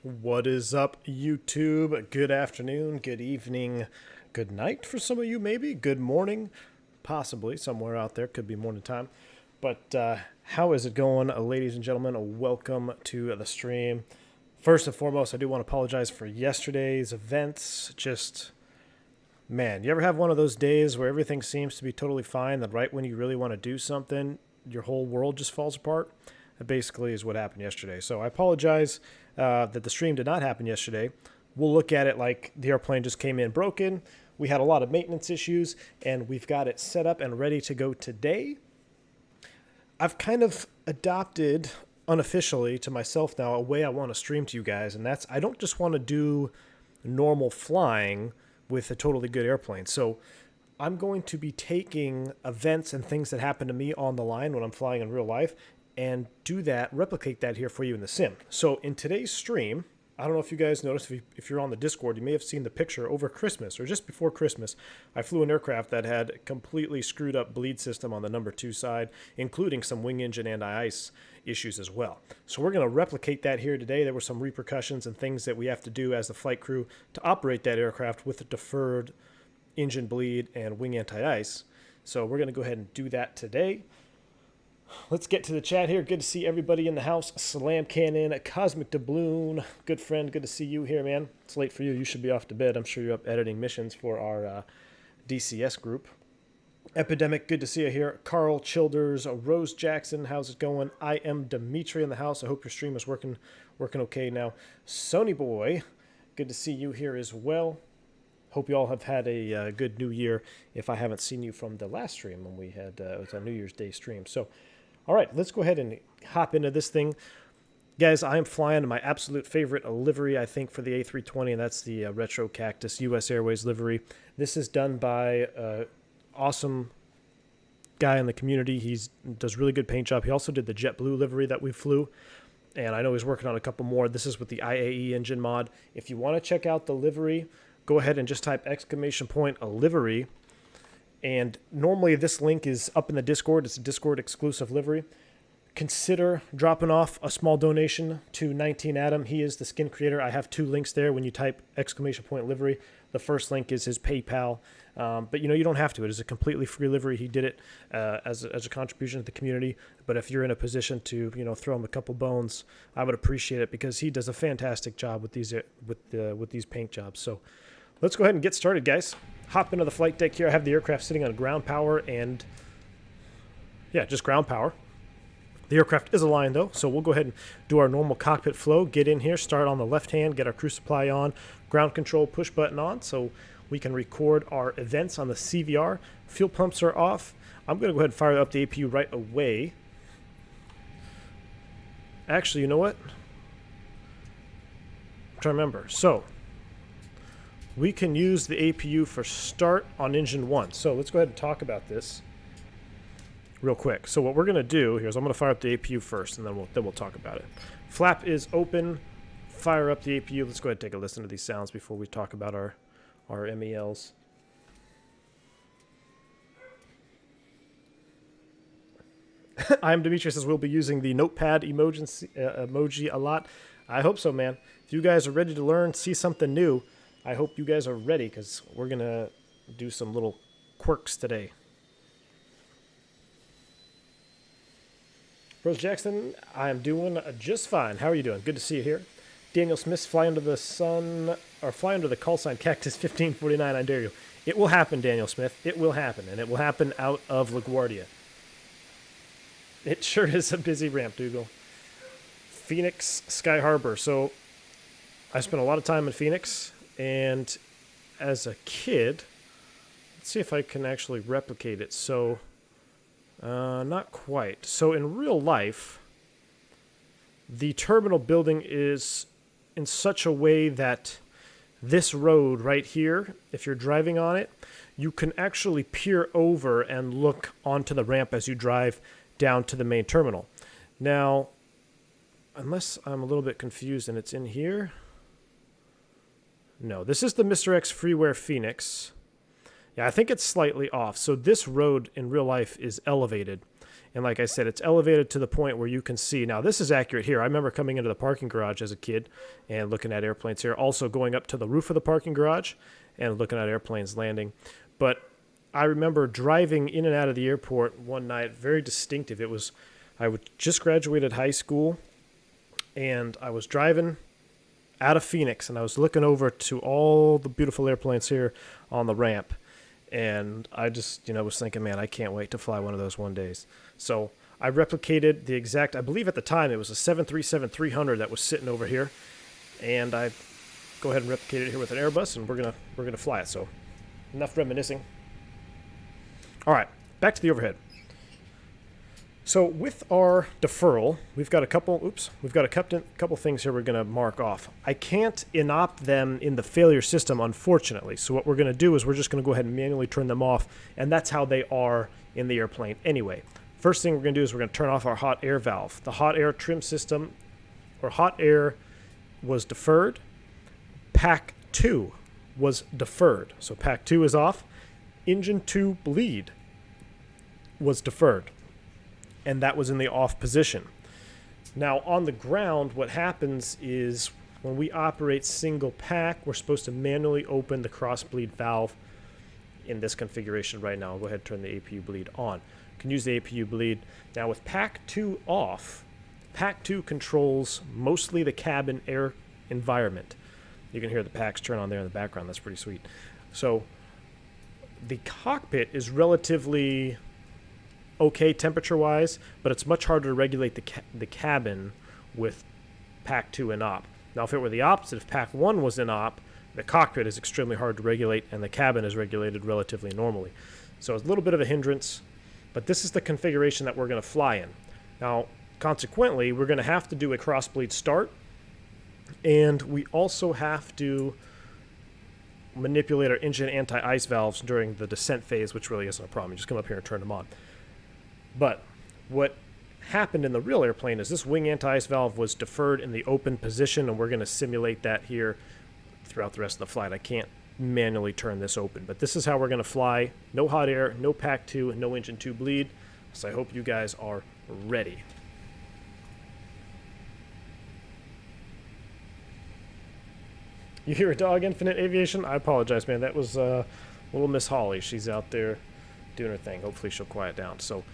What is up, YouTube? Good afternoon, good evening, good night for some of you, maybe. Good morning, possibly. Somewhere out there, could be morning time. But how is it going, ladies and gentlemen? Welcome to the stream. First and foremost, I do want to apologize for yesterday's events. Man, you ever have one of those days where everything seems to be totally fine, then right when you really want to do something, your whole world just falls apart? That basically is what happened yesterday. So I apologize that the stream did not happen yesterday. We'll look at it like the airplane just came in broken. We had a lot of maintenance issues, and we've got it set up and ready to go today. I've kind of adopted unofficially to myself now a way I want to stream to you guys, and that's I don't just want to do normal flying with a totally good airplane. So I'm going to be taking events and things that happen to me on the line when I'm flying in real life and replicate that here for you in the sim. So in today's stream, I don't know if you guys noticed, if you're on the Discord, you may have seen the picture over Christmas or just before Christmas. I flew an aircraft that had completely screwed up bleed system on the number 2 side, including some wing engine anti-ice issues as well. So we're going to replicate that here today. There were some repercussions and things that we have to do as the flight crew to operate that aircraft with a deferred engine bleed and wing anti-ice. So we're going to go ahead and do that today. Let's get to the chat here. Good to see everybody in the house. Slam Cannon, Cosmic Doubloon, good friend. Good to see you here, man. It's late for you. You should be off to bed. I'm sure you're up editing missions for our DCS group. Epidemic, good to see you here. Carl Childers, Rose Jackson, how's it going? IMDimitri in the house. I hope your stream is working okay now. Sony Boy, good to see you here as well. Hope you all have had a good new year if I haven't seen you from the last stream when we had it was a New Year's Day stream. So, all right, let's go ahead and hop into this thing. Guys, I am flying my absolute favorite livery, I think, for the A320, and that's the Retro Cactus US Airways livery. This is done by an awesome guy in the community. He does really good paint job. He also did the jet blue livery that we flew, and I know he's working on a couple more. This is with the IAE engine mod. If you want to check out the livery, go ahead and just type !livery. And normally this link is up in the Discord. It's a Discord exclusive livery. Consider dropping off a small donation to 19 Adam. He is the skin creator. I have 2 links there when you type !livery. The first link is his PayPal. But you don't have to. It is a completely free livery. He did it as a contribution to the community. But if you're in a position to throw him a couple bones, I would appreciate it because he does a fantastic job with these paint jobs. So let's go ahead and get started, guys. Hop into the flight deck here. I have the aircraft sitting on ground power and, yeah, just ground power. The aircraft is aligned, though, so we'll go ahead and do our normal cockpit flow. Get in here, start on the left hand, get our crew supply on, ground control push button on so we can record our events on the CVR. Fuel pumps are off. I'm going to go ahead and fire up the APU right away. Actually, you know what? I'm trying to remember. So we can use the APU for start on engine 1. So let's go ahead and talk about this real quick. So what we're going to do here is I'm going to fire up the APU first, and then we'll talk about it. Flap is open. Fire up the APU. Let's go ahead and take a listen to these sounds before we talk about our MELs. IMDimitri says we'll be using the notepad emoji a lot. I hope so, man. If you guys are ready to learn, see something new, I hope you guys are ready because we're going to do some little quirks today. Rose Jackson, I am doing just fine. How are you doing? Good to see you here. Daniel Smith, fly under the call sign Cactus 1549, I dare you. It will happen, Daniel Smith. It will happen, and it will happen out of LaGuardia. It sure is a busy ramp, Dougal. Phoenix, Sky Harbor. So I spent a lot of time in Phoenix, and as a kid, let's see if I can actually replicate it. So, not quite. So in real life, the terminal building is in such a way that this road right here, if you're driving on it, you can actually peer over and look onto the ramp as you drive down to the main terminal. Now, unless I'm a little bit confused and it's in here. No, this is the Mr. X Freeware Phoenix. Yeah, I think it's slightly off. So this road in real life is elevated. And like I said, it's elevated to the point where you can see. Now, this is accurate here. I remember coming into the parking garage as a kid and looking at airplanes here. Also going up to the roof of the parking garage and looking at airplanes landing. But I remember driving in and out of the airport one night, very distinctive. I would just graduated high school, and I was driving out of Phoenix, and I was looking over to all the beautiful airplanes here on the ramp. And I just, was thinking, man, I can't wait to fly one of those one days. So I replicated the exact, I believe at the time it was a 737-300 that was sitting over here. And I go ahead and replicate it here with an Airbus, and we're gonna fly it. So enough reminiscing. All right, back to the overhead. So with our deferral, we've got a couple things here we're going to mark off. I can't inop them in the failure system, unfortunately. So what we're going to do is we're just going to go ahead and manually turn them off, and that's how they are in the airplane anyway. First thing we're going to do is we're going to turn off our hot air valve. The hot air trim system, or hot air, was deferred. Pack 2 was deferred. So Pack 2 is off. ENG2 Bleed was deferred, and that was in the off position. Now on the ground, what happens is when we operate single pack, we're supposed to manually open the cross bleed valve in this configuration right now. I'll go ahead and turn the APU bleed on. You can use the APU bleed. Now with Pack 2 off, Pack 2 controls mostly the cabin air environment. You can hear the packs turn on there in the background. That's pretty sweet. So the cockpit is relatively okay temperature-wise, but it's much harder to regulate the cabin with Pack 2 in op. Now, if it were the opposite, if Pack 1 was in op, the cockpit is extremely hard to regulate, and the cabin is regulated relatively normally. So it's a little bit of a hindrance, but this is the configuration that we're going to fly in. Now, consequently, we're going to have to do a cross-bleed start, and we also have to manipulate our engine anti-ice valves during the descent phase, which really isn't a problem. You just come up here and turn them on. But what happened in the real airplane is this wing anti-ice valve was deferred in the open position, and we're going to simulate that here throughout the rest of the flight. I can't manually turn this open, but this is how we're going to fly. No hot air, no Pack 2, no engine 2 bleed. So I hope you guys are ready. You hear a dog, Infinite Aviation? I apologize, man. That was little Miss Holly. She's out there doing her thing. Hopefully she'll quiet down. So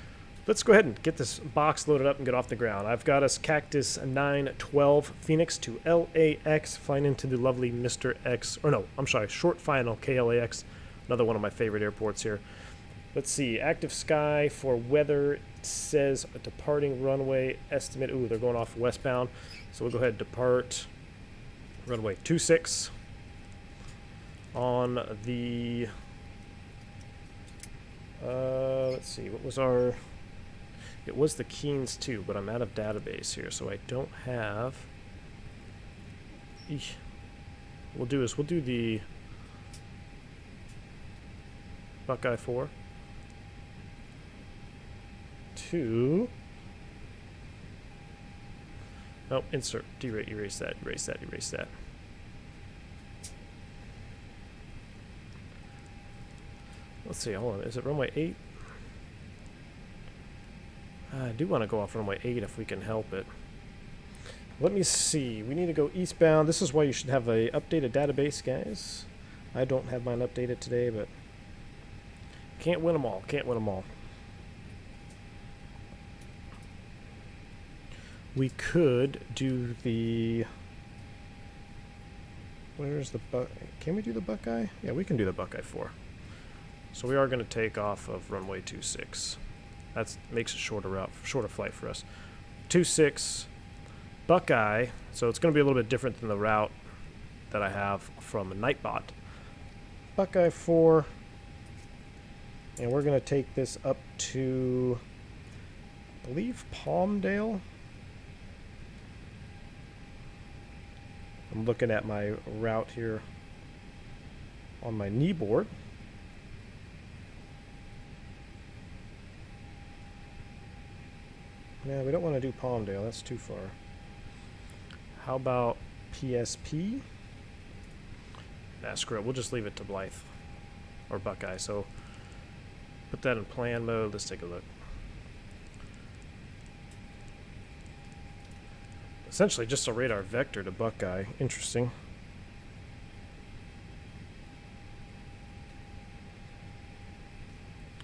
let's go ahead and get this box loaded up and get off the ground. I've got us Cactus 912 Phoenix to LAX, flying into the lovely Mr. X, or no, I'm sorry, ShortFinal KLAX, another one of my favorite airports here. Let's see, active sky for weather. It says a departing runway estimate. Ooh, they're going off westbound. So we'll go ahead and depart runway 26 on the, let's see, what was our, it was the Keens 2, but I'm out of database here, so I don't have, we'll do the Buckeye 4 to, oh, insert, erase that. Let's see, hold on, is it runway 8? I do want to go off runway 8 if we can help it. Let me see, we need to go eastbound. This is why you should have a updated database, guys. I don't have mine updated today, but can't win them all, We could do the, where's the can we do the Buckeye? Yeah, we can do the Buckeye 4. So we are going to take off of runway 26. That makes a shorter flight for us. 26 Buckeye. So it's going to be a little bit different than the route that I have from Nightbot. Buckeye 4. And we're going to take this up to, I believe, Palmdale. I'm looking at my route here on my knee board. Yeah, we don't want to do Palmdale. That's too far. How about PSP? Nah, screw it. We'll just leave it to Blythe. or Buckeye. So put that in plan mode. Let's take a look. Essentially just a radar vector to Buckeye. Interesting.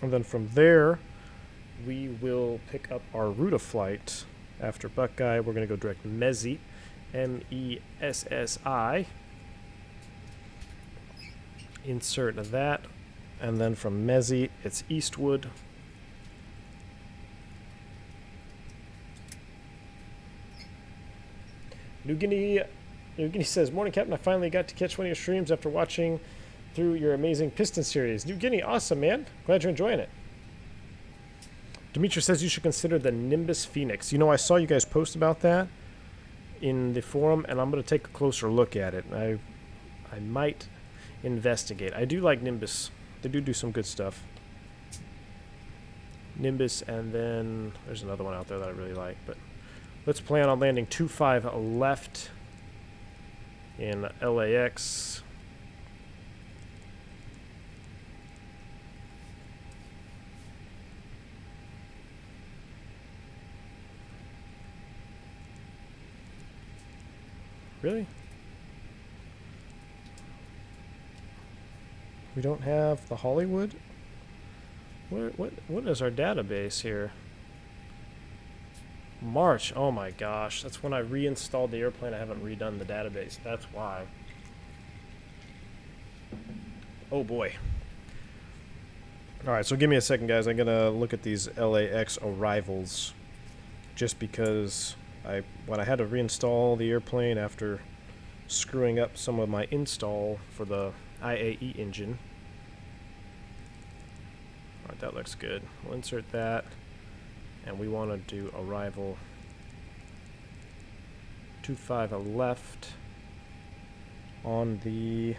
And then from there, we will pick up our route of flight. After Buckeye, we're going to go direct Messi, M-E-S-S-I. Insert that. And then from Messi, it's Eastwood. New Guinea says, "Morning, Captain. I finally got to catch one of your streams after watching through your amazing Piston series. New Guinea, awesome, man. Glad you're enjoying it." Dimitri says you should consider the Nimbus Phoenix. You know, I saw you guys post about that in the forum, and I'm going to take a closer look at it. I might investigate. I do like Nimbus. They do some good stuff. Nimbus, and then there's another one out there that I really like, but let's plan on landing 25 left in LAX. Really? We don't have the Hollywood? What is our database here? March. Oh my gosh. That's when I reinstalled the airplane. I haven't redone the database. That's why. Oh boy. Alright, so give me a second, guys. I'm going to look at these LAX arrivals. Just because when I had to reinstall the airplane after screwing up some of my install for the IAE engine. Alright, that looks good. We'll insert that. And we want to do arrival 25 left on the...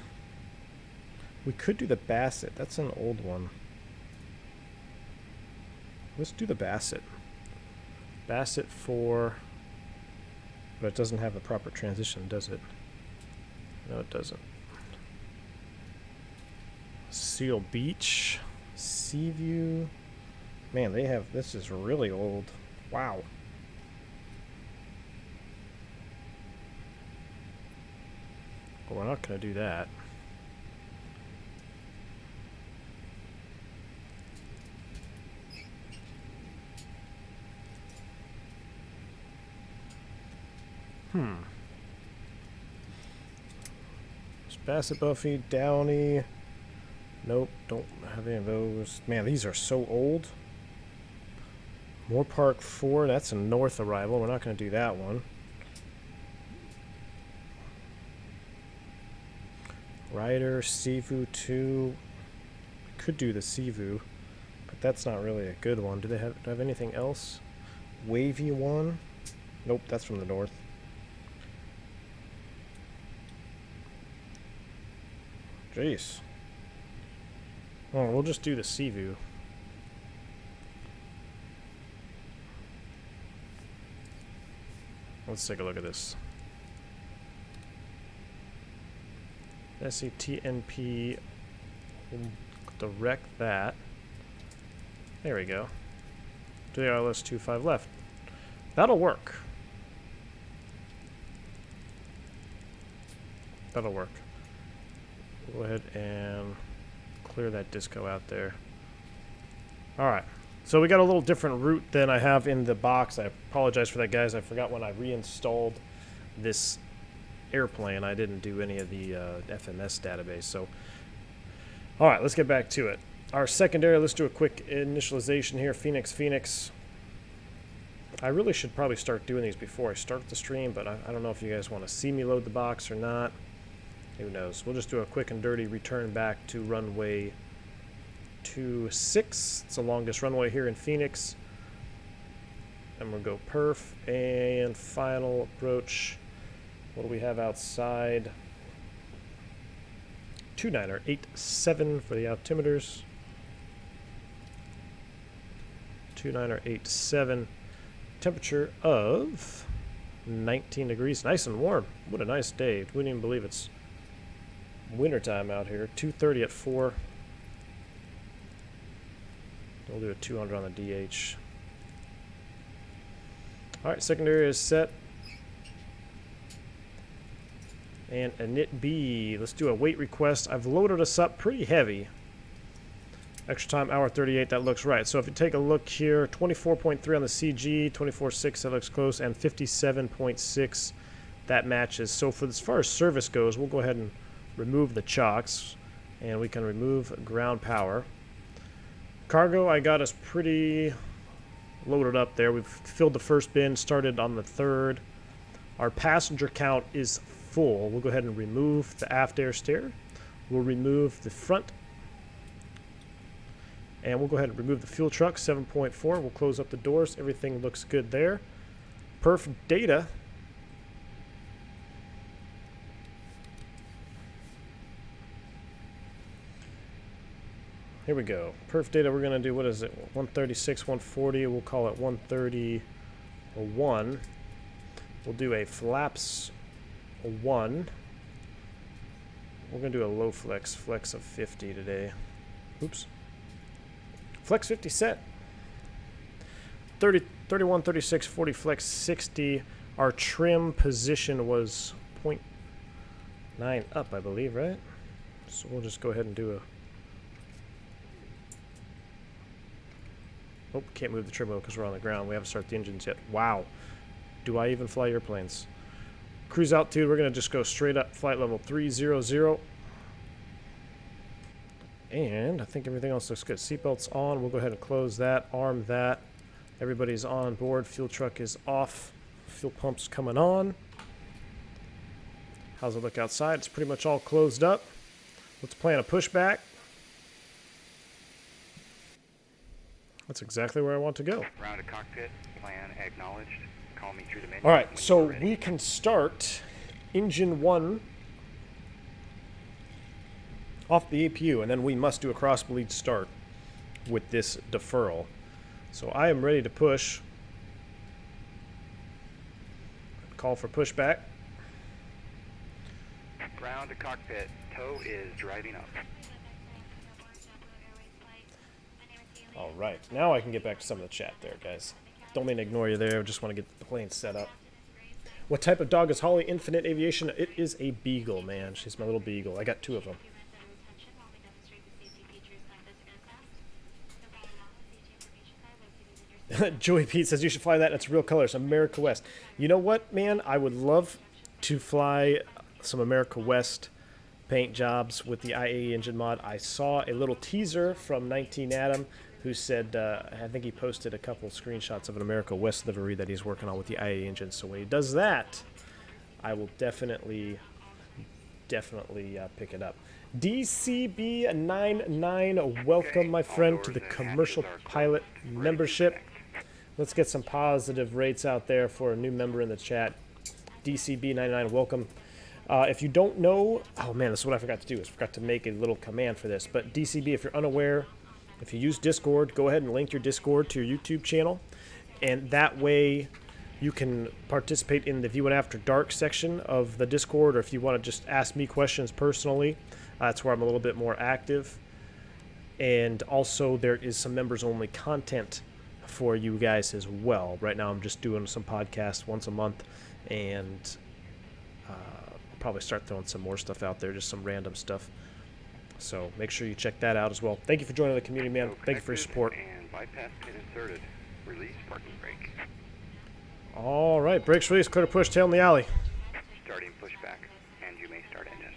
We could do the Bassett. That's an old one. Let's do the Bassett. Bassett for... But it doesn't have the proper transition, does it? No, it doesn't. Seal Beach. Seaview. Man, they have... This is really old. Wow. Well, we're not going to do that. Bassett, Buffy, Downey. Nope, don't have any of those. Man, these are so old. Moore Park 4, that's a north arrival. We're not going to do that one. Ryder, Sivu 2. Could do the Sivu, but that's not really a good one. Do they have anything else? Wavy 1. Nope, that's from the north. Jeez. Oh, we'll just do the Sivu. Let's take a look at this. SCTNP. We'll direct that. There we go. DRLS 25 left. That'll work. That'll work. Go ahead and clear that disco out there. Alright, so we got a little different route than I have in the box. I apologize for that, guys. I forgot when I reinstalled this airplane, I didn't do any of the FMS database. So, alright, let's get back to it. Our secondary, let's do a quick initialization here. Phoenix. I really should probably start doing these before I start the stream, but I don't know if you guys want to see me load the box or not. Who knows? We'll just do a quick and dirty return back to runway 26. It's the longest runway here in Phoenix. And we'll go perf and final approach. What do we have outside? 2987 for the altimeters. 2987. Temperature of 19 degrees. Nice and warm. What a nice day. Wouldn't even believe it's wintertime out here. 2:30 at 4. We'll do a 200 on the DH. All right, secondary is set. And init B. Let's do a weight request. I've loaded us up pretty heavy. Extra time, hour 38, that looks right. So if you take a look here, 24.3 on the CG, 24.6, that looks close, and 57.6, that matches. So for as far as service goes, we'll go ahead and remove the chocks, and we can remove ground power. Cargo, I got us pretty loaded up there. We've filled the first bin, started on the third. Our passenger count is full. We'll go ahead and remove the aft air stair. We'll remove the front. And we'll go ahead and remove the fuel truck, 7.4. We'll close up the doors. Everything looks good there. Perf data. Here we go. Perf data, we're going to do, what is it? 136, 140. We'll call it 131. We'll do a flaps 1. We're going to do a low flex of 50 today. Oops. Flex 50 set. 30, 31, 36, 40, flex 60. Our trim position was 0.9 up, I believe, right? So we'll just go ahead and do a... Oh, can't move the trim wheel because we're on the ground. We haven't started the engines yet. Wow. Do I even fly airplanes? Cruise altitude, we're going to just go straight up flight level 300. And I think everything else looks good. Seatbelts on. We'll go ahead and close that, arm that. Everybody's on board. Fuel truck is off. Fuel pump's coming on. How's it look outside? It's pretty much all closed up. Let's plan a pushback. That's exactly where I want to go. Round to cockpit, plan acknowledged. Call me through the menu. All right, so we can start engine 1 off the APU, and then we must do a cross bleed start with this deferral. So I am ready to push. Call for pushback. Ground to cockpit, tow is driving up. All right, now I can get back to some of the chat there, guys. Don't mean to ignore you there, just want to get the plane set up. What type of dog is Holly? Infinite Aviation. It is a beagle, man. She's my little beagle. I got 2 of them. Joey Pete says you should fly that in its real colors, America West. You know what, man? I would love to fly some America West paint jobs with the IAE engine mod. I saw a little teaser from 19 Adam who said, I think he posted a couple of screenshots of an America West livery that he's working on with the IAE engine. So when he does that, I will definitely pick it up. DCB99, welcome, my friend, to the commercial pilot membership. Let's get some positive rates out there for a new member in the chat. DCB99, welcome. If you don't know, oh man, this is what I forgot to do. I forgot to make a little command for this. But DCB, if you're unaware, if you use Discord, go ahead and link your Discord to your YouTube channel. And that way you can participate in the View and After Dark section of the Discord, or if you want to just ask me questions personally, that's where I'm a little bit more active. And also there is some members-only content for you guys as well. Right now I'm just doing some podcasts once a month, and I'll probably start throwing some more stuff out there, just some random stuff. So make sure you check that out as well. Thank you for joining the community, man. Thank you for your support. And bypass pin inserted. Release parking brake. All right, brakes release, clear to push, tail in the alley. Starting pushback, and you may start engines.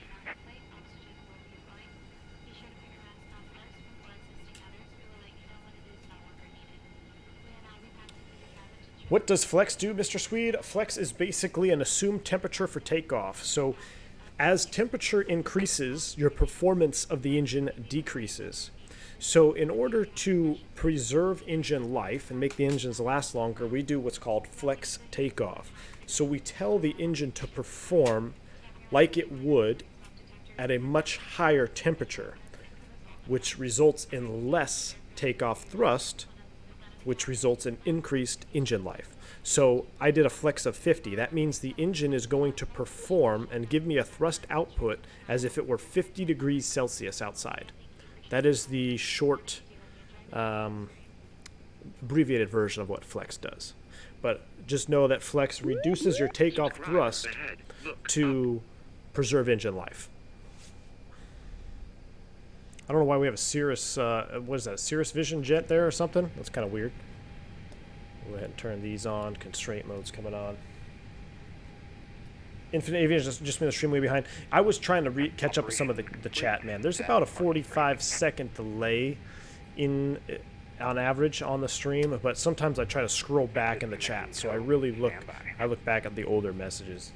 What does Flex do, Mr. Swede? Flex is basically an assumed temperature for takeoff. So as temperature increases, your performance of the engine decreases. So in order to preserve engine life and make the engines last longer, we do what's called flex takeoff. So we tell the engine to perform like it would at a much higher temperature, which results in less takeoff thrust, which results in increased engine life. So I did a flex of 50. That means the engine is going to perform and give me a thrust output as if it were 50 degrees Celsius outside. That is the short abbreviated version of what Flex does. But just know that Flex reduces your takeoff thrust to preserve engine life. I don't know why we have a Cirrus, what is that, a Cirrus Vision jet there or something? That's kind of weird. We'll go ahead and turn these on. Constraint mode's coming on. Infinite Aviation just been the stream way behind. I was trying to catch up with some of the chat, man. There's about a 45-second delay on average on the stream, but sometimes I try to scroll back in the chat, so I look back at the older messages.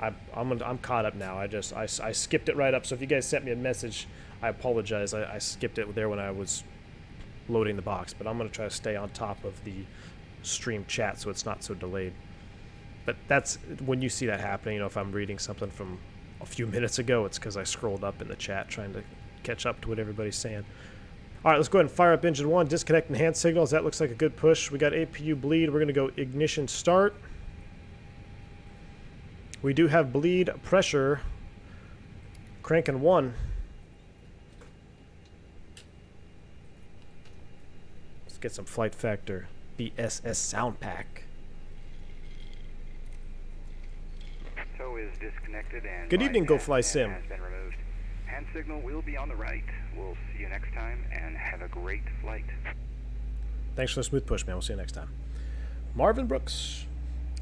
I'm caught up now. I skipped it right up. So if you guys sent me a message, I apologize. I skipped it there when I was loading the box, but I'm going to try to stay on top of the stream chat so it's not so delayed. But that's when you see that happening. You know, if I'm reading something from a few minutes ago, it's because I scrolled up in the chat trying to catch up to what everybody's saying. All right, let's go ahead and fire up engine 1, disconnect and hand signals. That looks like a good push. We got APU bleed. We're going to go ignition start. We do have bleed pressure cranking 1. Let's get some flight factor BSS sound pack. Tow is disconnected and good evening, Go Fly Sim. Has been removed. Hand signal will be on the right. We'll see you next time and have a great flight. Thanks for the smooth push, man. We'll see you next time. Marvin Brooks.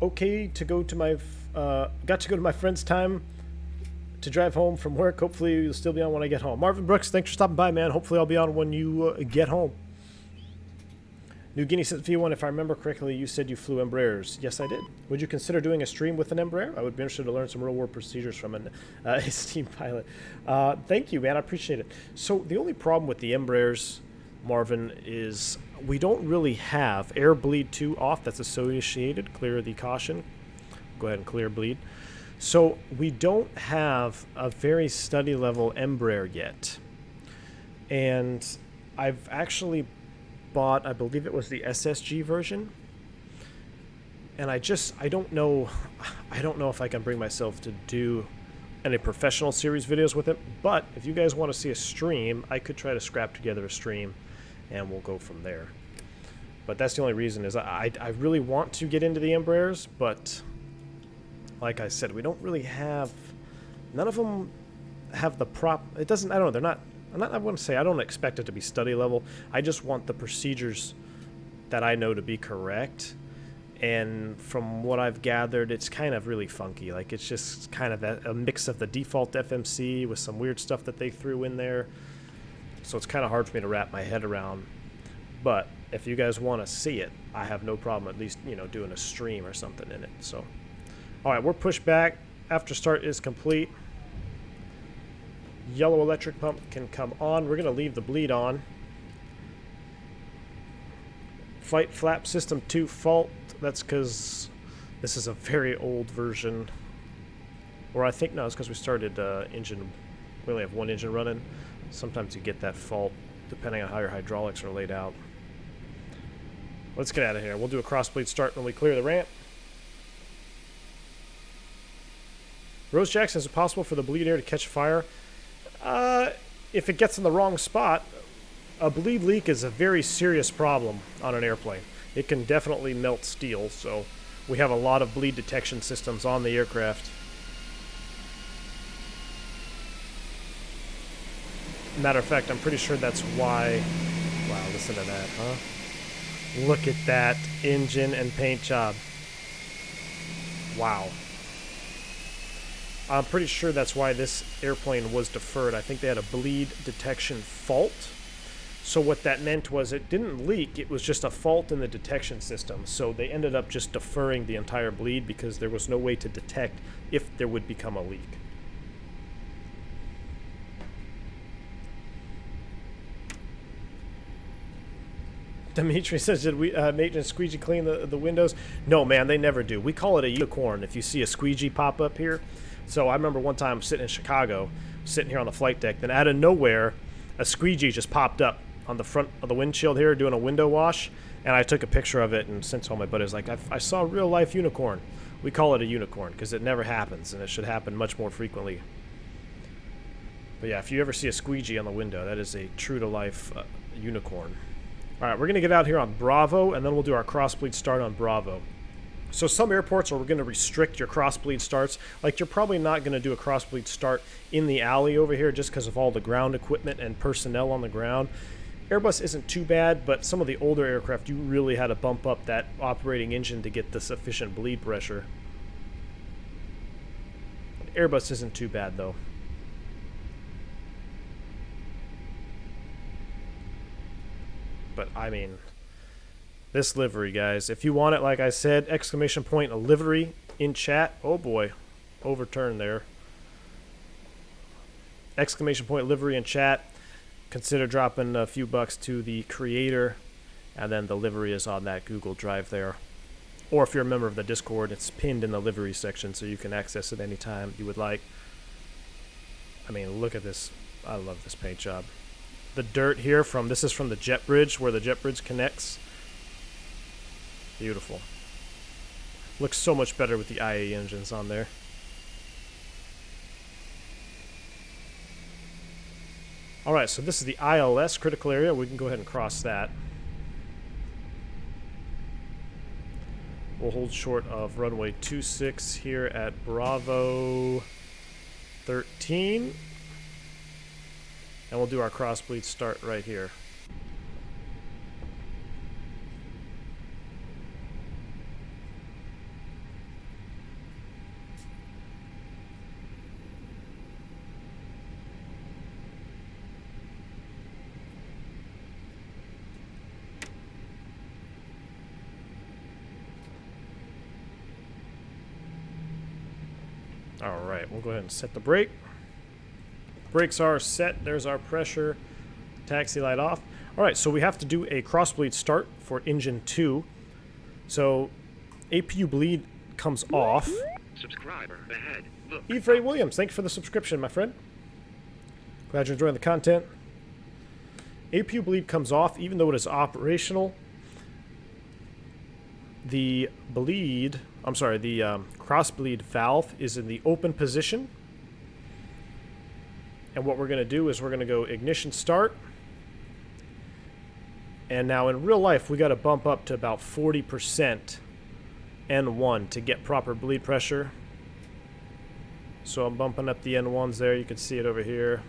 Okay to go to my got to go to my friend's time to drive home from work. Hopefully you'll still be on when I get home. Marvin Brooks, thanks for stopping by, man. Hopefully I'll be on when you get home. New Guinea says, V1, if I remember correctly, you said you flew Embraers. Yes, I did. Would you consider doing a stream with an Embraer? I would be interested to learn some real-world procedures from an esteemed pilot. Thank you, man. I appreciate it. So the only problem with the Embraers, Marvin, is we don't really have air bleed 2 off. That's associated. Clear the caution. Go ahead and clear bleed. So we don't have a very study level Embraer yet. And I've actually bought, I believe it was the SSG version, and I don't know if I can bring myself to do any professional series videos with it. But if you guys want to see a stream, I could try to scrap together a stream and we'll go from there. But that's the only reason, is I really want to get into the Embraers, but like I said, we don't really have, none of them have the prop. It doesn't, I don't know, they're not, I want to say I don't expect it to be study level. I just want the procedures that I know to be correct. And from what I've gathered, it's kind of really funky. Like, it's just kind of a mix of the default FMC with some weird stuff that they threw in there. So it's kind of hard for me to wrap my head around. But if you guys want to see it, I have no problem at least, you know, doing a stream or something in it. So, all right, we're pushed back. After start is complete. Yellow electric pump can come on. We're going to leave the bleed on. Flight flap system 2 fault. That's because this is a very old version. Or I think, no, it's because we started engine. We only have one engine running. Sometimes you get that fault depending on how your hydraulics are laid out. Let's get out of here. We'll do a cross bleed start when we clear the ramp. Rose Jackson, is it possible for the bleed air to catch fire? If it gets in the wrong spot, a bleed leak is a very serious problem on an airplane. It can definitely melt steel, so we have a lot of bleed detection systems on the aircraft. Matter of fact, I'm pretty sure that's why... Wow, listen to that, huh? Look at that engine and paint job. Wow. I'm pretty sure that's why this airplane was deferred. I think they had a bleed detection fault. So what that meant was it didn't leak, it was just a fault in the detection system. So they ended up just deferring the entire bleed because there was no way to detect if there would become a leak. Dimitri says, did we maintenance squeegee clean the windows? No, man, they never do. We call it a unicorn if you see a squeegee pop up here. So I remember one time sitting in Chicago, sitting here on the flight deck, then out of nowhere, a squeegee just popped up on the front of the windshield here doing a window wash, and I took a picture of it and sent to all my buddies. Like, I saw a real-life unicorn. We call it a unicorn because it never happens, and it should happen much more frequently. But yeah, if you ever see a squeegee on the window, that is a true-to-life unicorn. All right, we're going to get out here on Bravo, and then we'll do our crossbleed start on Bravo. So some airports are going to restrict your crossbleed starts. Like, you're probably not going to do a crossbleed start in the alley over here just because of all the ground equipment and personnel on the ground. Airbus isn't too bad, but some of the older aircraft, you really had to bump up that operating engine to get the sufficient bleed pressure. Airbus isn't too bad, though. But, I mean, this livery, guys. If you want it, like I said, exclamation point, a livery in chat. Oh, boy. Overturned there. Exclamation point, livery in chat. Consider dropping a few bucks to the creator. And then the livery is on that Google Drive there. Or if you're a member of the Discord, it's pinned in the livery section, so you can access it anytime you would like. I mean, look at this. I love this paint job. The dirt here this is from the jet bridge, where the jet bridge connects. Beautiful. Looks so much better with the IAE engines on there. Alright, so this is the ILS critical area. We can go ahead and cross that. We'll hold short of runway 26 here at Bravo 13. And we'll do our crossbleed start right here. Alright, we'll go ahead and set the brake. Brakes are set. There's our pressure. Taxi light off. Alright, so we have to do a crossbleed start for engine 2. So, APU bleed comes off. Subscriber ahead. Look. Efray Williams, thank you for the subscription, my friend. Glad you're enjoying the content. APU bleed comes off, even though it is operational. The crossbleed valve is in the open position. And what we're going to do is we're going to go ignition start. And now in real life, we got to bump up to about 40% N1 to get proper bleed pressure. So I'm bumping up the N1s there. You can see it over here.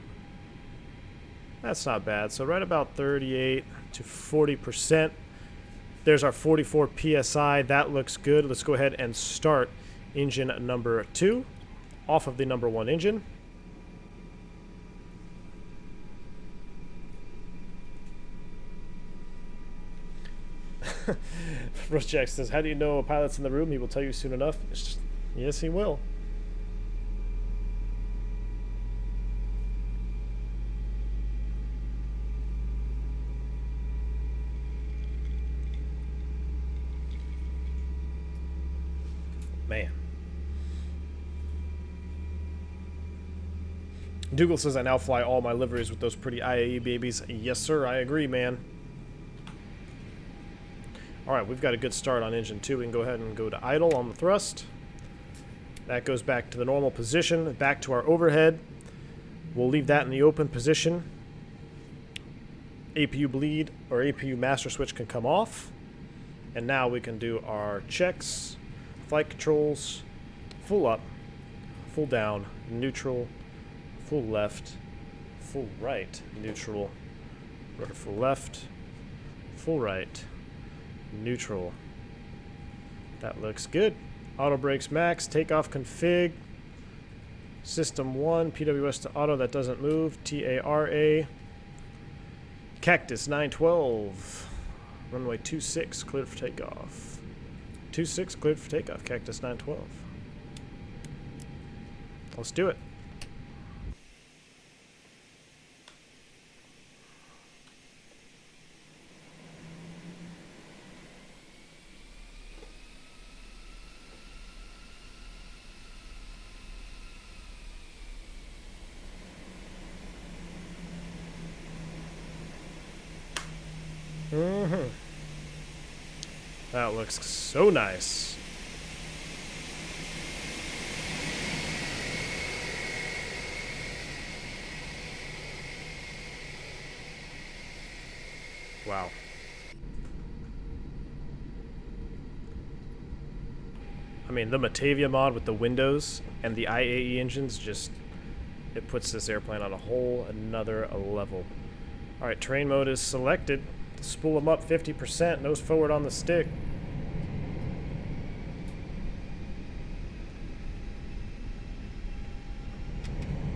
That's not bad. So right about 38 to 40%. There's our 44 PSI. That looks good. Let's go ahead and start engine number 2 off of the number 1 engine. Russ Jack says, how do you know a pilot's in the room? He will tell you soon enough. Yes, he will. Man. Dougal says, I now fly all my liveries with those pretty IAE babies. Yes, sir, I agree, man. Alright, we've got a good start on engine 2. We can go ahead and go to idle on the thrust. That goes back to the normal position, back to our overhead. We'll leave that in the open position. APU bleed, or APU master switch can come off. And now we can do our checks, flight controls, full up, full down, neutral, full left, full right, neutral, rudder full left, full right, neutral. That looks good. Auto brakes max, takeoff config, system 1, PWS to auto, that doesn't move, TARA, Cactus 912, runway 26, cleared for takeoff. 26 cleared for takeoff, Cactus 912. Let's do it. That looks so nice. Wow. I mean, the Matavia mod with the windows and the IAE engines just, it puts this airplane on a whole another level. All right, terrain mode is selected. Spool them up 50%, nose forward on the stick.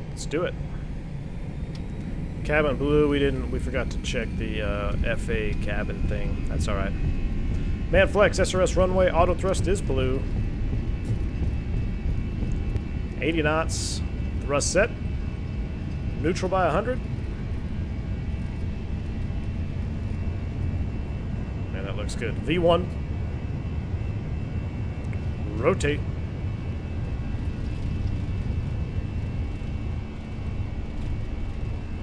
Let's do it. Cabin blue, we forgot to check the FA cabin thing. That's all right. Manflex, SRS runway, auto thrust is blue. 80 knots, thrust set. Neutral by 100. Man, that looks good. V1. Rotate.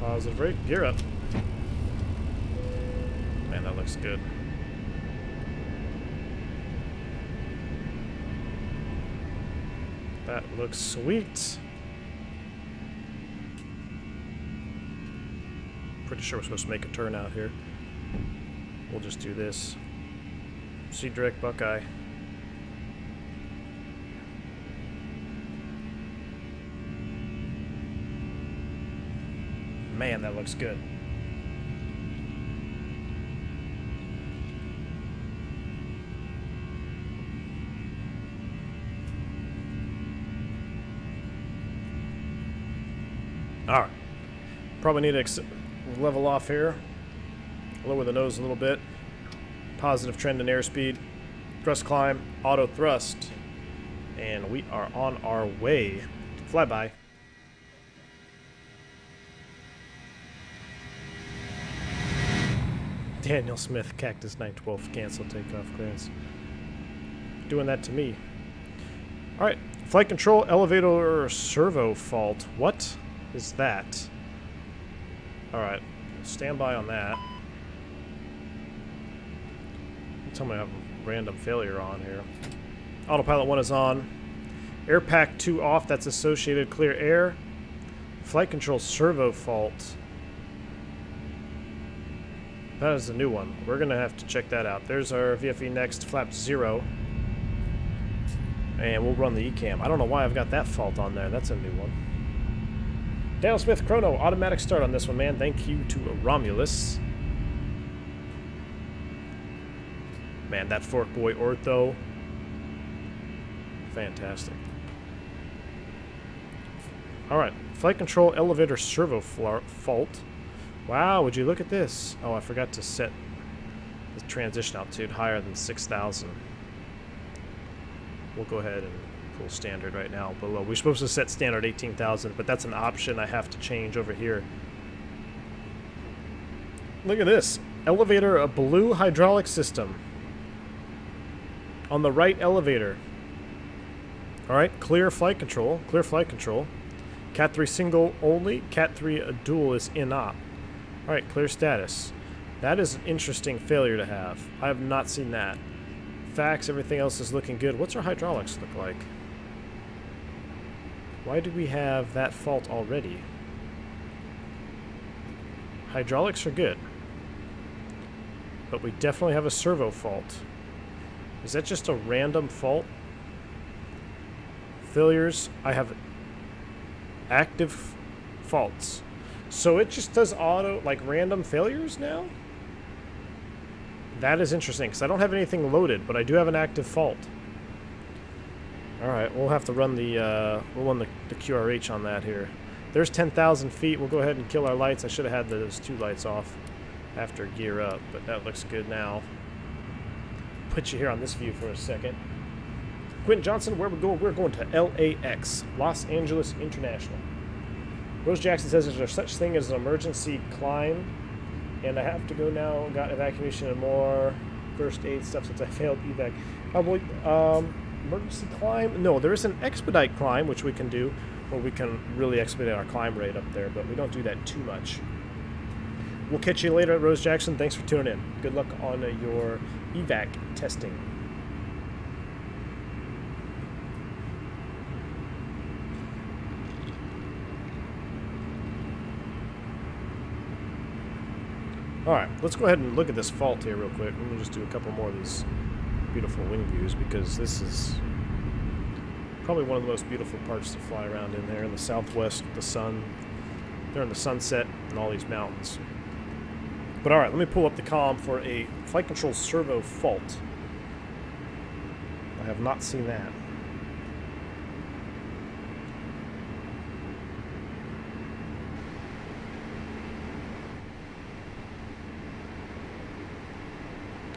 Positive rate, gear up. Man, that looks good. That looks sweet. Pretty sure we're supposed to make a turn out here. We'll just do this. See direct Buckeye. Man, that looks good. All right. Probably need to level off here. Lower the nose a little bit. Positive trend in airspeed. Thrust climb. Auto thrust. And we are on our way. Flyby. Daniel Smith, Cactus 912, cancel takeoff clearance. Doing that to me. Alright, flight control, elevator servo fault. What is that? Alright, stand by on that. Tell me I have a random failure on here. Autopilot 1 is on. Air pack 2 off, that's associated clear air. Flight control servo fault. That is a new one. We're going to have to check that out. There's our VFE next, flap 0. And we'll run the ECAM. I don't know why I've got that fault on there. That's a new one. Daniel Smith, Chrono, automatic start on this one, man. Thank you to Romulus. Man, that Fork Boy ortho. Fantastic. Alright, flight control elevator servo fault. Wow, would you look at this? Oh, I forgot to set the transition altitude higher than 6,000. We'll go ahead and pull standard right now below. We're supposed to set standard 18,000, but that's an option I have to change over here. Look at this. Elevator, a blue hydraulic system. On the right elevator. Alright, clear flight control. Clear flight control. Cat 3 single only. Cat 3 dual is in op. Alright, clear status. That is an interesting failure to have. I have not seen that. Facts, everything else is looking good. What's our hydraulics look like? Why do we have that fault already? Hydraulics are good. But we definitely have a servo fault. Is that just a random fault? Failures, I have active faults. So it just does auto, like random failures now? That is interesting, because I don't have anything loaded, but I do have an active fault. Alright, we'll have to run the, we'll run the QRH on that here. There's 10,000 feet. We'll go ahead and kill our lights. I should have had those 2 lights off after gear up, but that looks good now. Put you here on this view for a second. Quentin Johnson, where we going? We're going to LAX, Los Angeles International. Rose Jackson says, is there such thing as an emergency climb? And I have to go now. Got evacuation and more first aid stuff since I failed evac. Probably emergency climb? No, there is an expedite climb, which we can do, where we can really expedite our climb rate up there, but we don't do that too much. We'll catch you later at Rose Jackson. Thanks for tuning in. Good luck on your evac testing. Alright, let's go ahead and look at this fault here real quick. We'll just do a couple more of these beautiful wing views because this is Probably one of the most beautiful parts to fly around in there in the southwest, the sun. They're in the sunset and all these mountains. But alright, let me pull up the comm for a flight control servo fault. I have not seen that.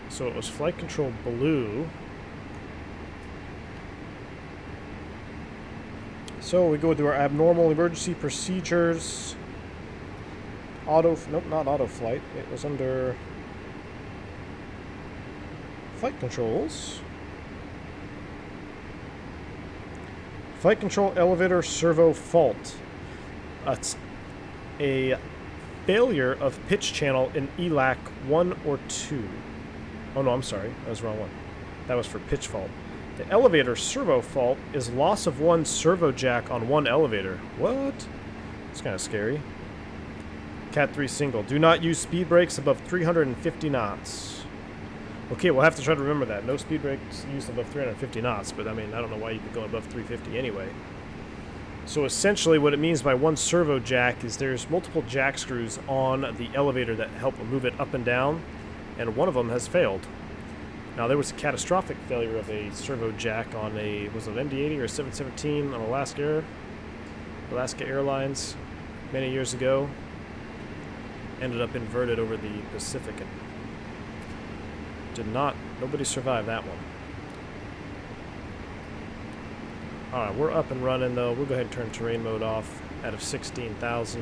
So it was flight control blue. So we go to our abnormal emergency procedures. Nope, not auto flight. It was under flight controls. Flight control elevator servo fault. It's a failure of pitch channel in ELAC 1 or 2. Oh no, I'm sorry. That was the wrong one. That was for pitch fault. The elevator servo fault is loss of one servo jack on one elevator. What? It's kind of scary. Cat 3 single. Do not use speed brakes above 350 knots. Okay, we'll have to try to remember that. No speed brakes used above 350 knots, but I mean, I don't know why you'd be going above 350 anyway. So essentially what it means by one servo jack is there's multiple jack screws on the elevator that help move it up and down, and one of them has failed. Now, there was a catastrophic failure of a servo jack on a, was it an MD-80 or a 717 on Alaska Airlines many years ago. Ended up inverted over the Pacific and nobody survived that one. Alright, we're up and running though. We'll go ahead and turn terrain mode off out of 16,000.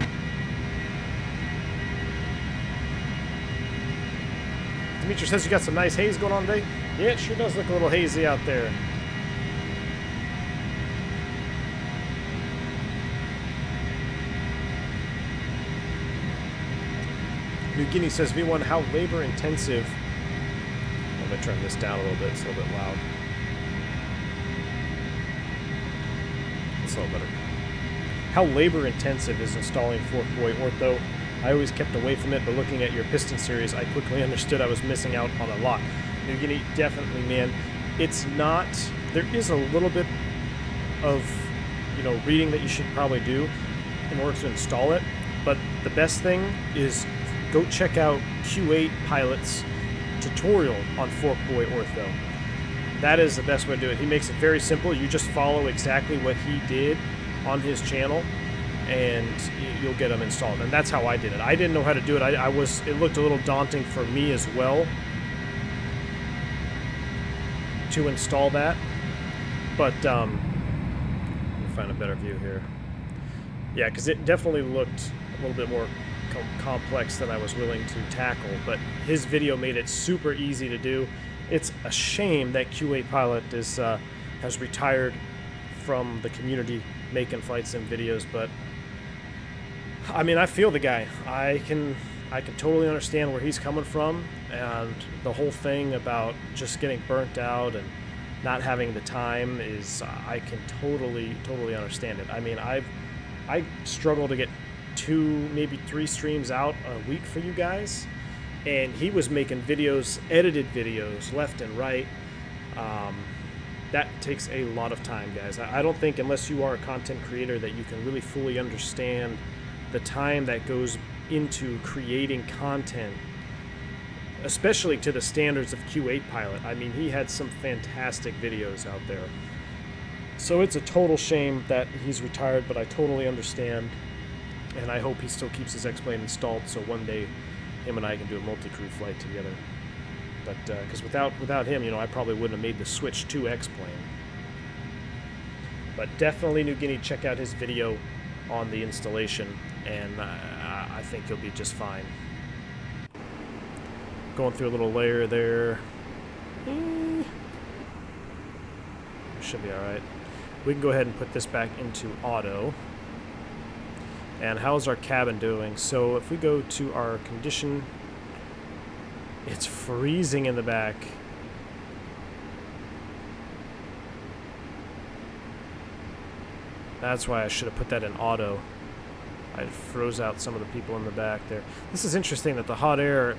Dimitri says you got some nice haze going on today. Yeah, it sure does look a little hazy out there. New Guinea says, V1, how labor intensive. I'm going to turn this down a little bit. It's a little bit loud. It's a little better. How labor intensive is installing fork-buoy ortho? I always kept away from it, but looking at your piston series, I quickly understood I was missing out on a lot. New Guinea, definitely, man. It's not... There is a little bit of, reading that you should probably do in order to install it, but the best thing is go check out Q8 Pilot's tutorial on fork-buoy ortho. That is the best way to do it. He makes it very simple. You just follow exactly what he did on his channel, and you'll get them installed. And that's how I did it. I didn't know how to do it. It looked a little daunting for me as well to install that. But let me find a better view here. Yeah, because it definitely looked a little bit more complex than I was willing to tackle. But his video made it super easy to do. It's a shame that Q8 Pilot has retired from the community making flight sim videos, but I mean, I feel the guy. I can totally understand where he's coming from, and the whole thing about just getting burnt out and not having the time is, I can totally understand it. I mean, I struggle to get 2, maybe 3 streams out a week for you guys, and he was making videos, edited videos, left and right. That takes a lot of time, guys. I don't think, unless you are a content creator, that you can really fully understand the time that goes into creating content, especially to the standards of Q8 Pilot. I mean, he had some fantastic videos out there. So it's a total shame that he's retired, but I totally understand, and I hope he still keeps his X-Plane installed so one day him and I can do a multi-crew flight together. But because without him, I probably wouldn't have made the switch to X-Plane. But definitely, New Guinea, check out his video on the installation, and I think you'll be just fine. Going through a little layer there. Should be alright. We can go ahead and put this back into auto. And how's our cabin doing? So if we go to our condition, it's freezing in the back. That's why I should have put that in auto. I froze out some of the people in the back there. This is interesting that the hot air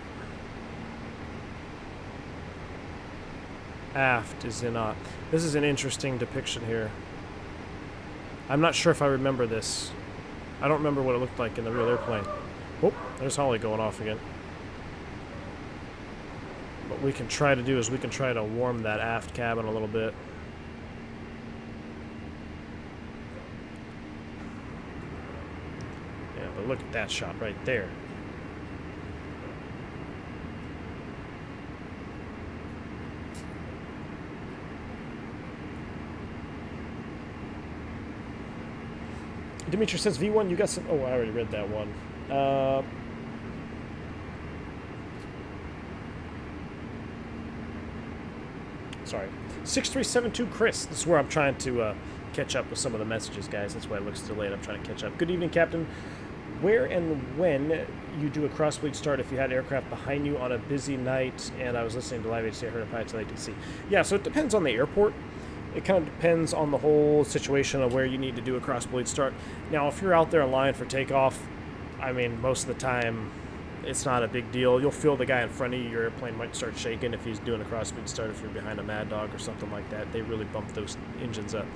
aft is in. This is an interesting depiction here. I'm not sure if I remember this. I don't remember what it looked like in the real airplane. Oh, there's Holly going off again. What we can try to do is we can try to warm that aft cabin a little bit. Yeah, but look at that shot right there. Dimitri says, V1, you got some... Oh, I already read that one. Sorry. 6372 Chris. This is where I'm trying to catch up with some of the messages, guys. That's why it looks delayed. I'm trying to catch up. Good evening, Captain. Where and when you do a cross-bleed start if you had aircraft behind you on a busy night, and I was listening to Live HC, I heard a pilot till ATC. Yeah, so it depends on the airport. It kind of depends on the whole situation of where you need to do a cross-bleed start. Now, if you're out there in line for takeoff, I mean, most of the time, it's not a big deal. You'll feel the guy in front of you. Your airplane might start shaking if he's doing a cross-bleed start, if you're behind a Mad Dog or something like that. They really bump those engines up.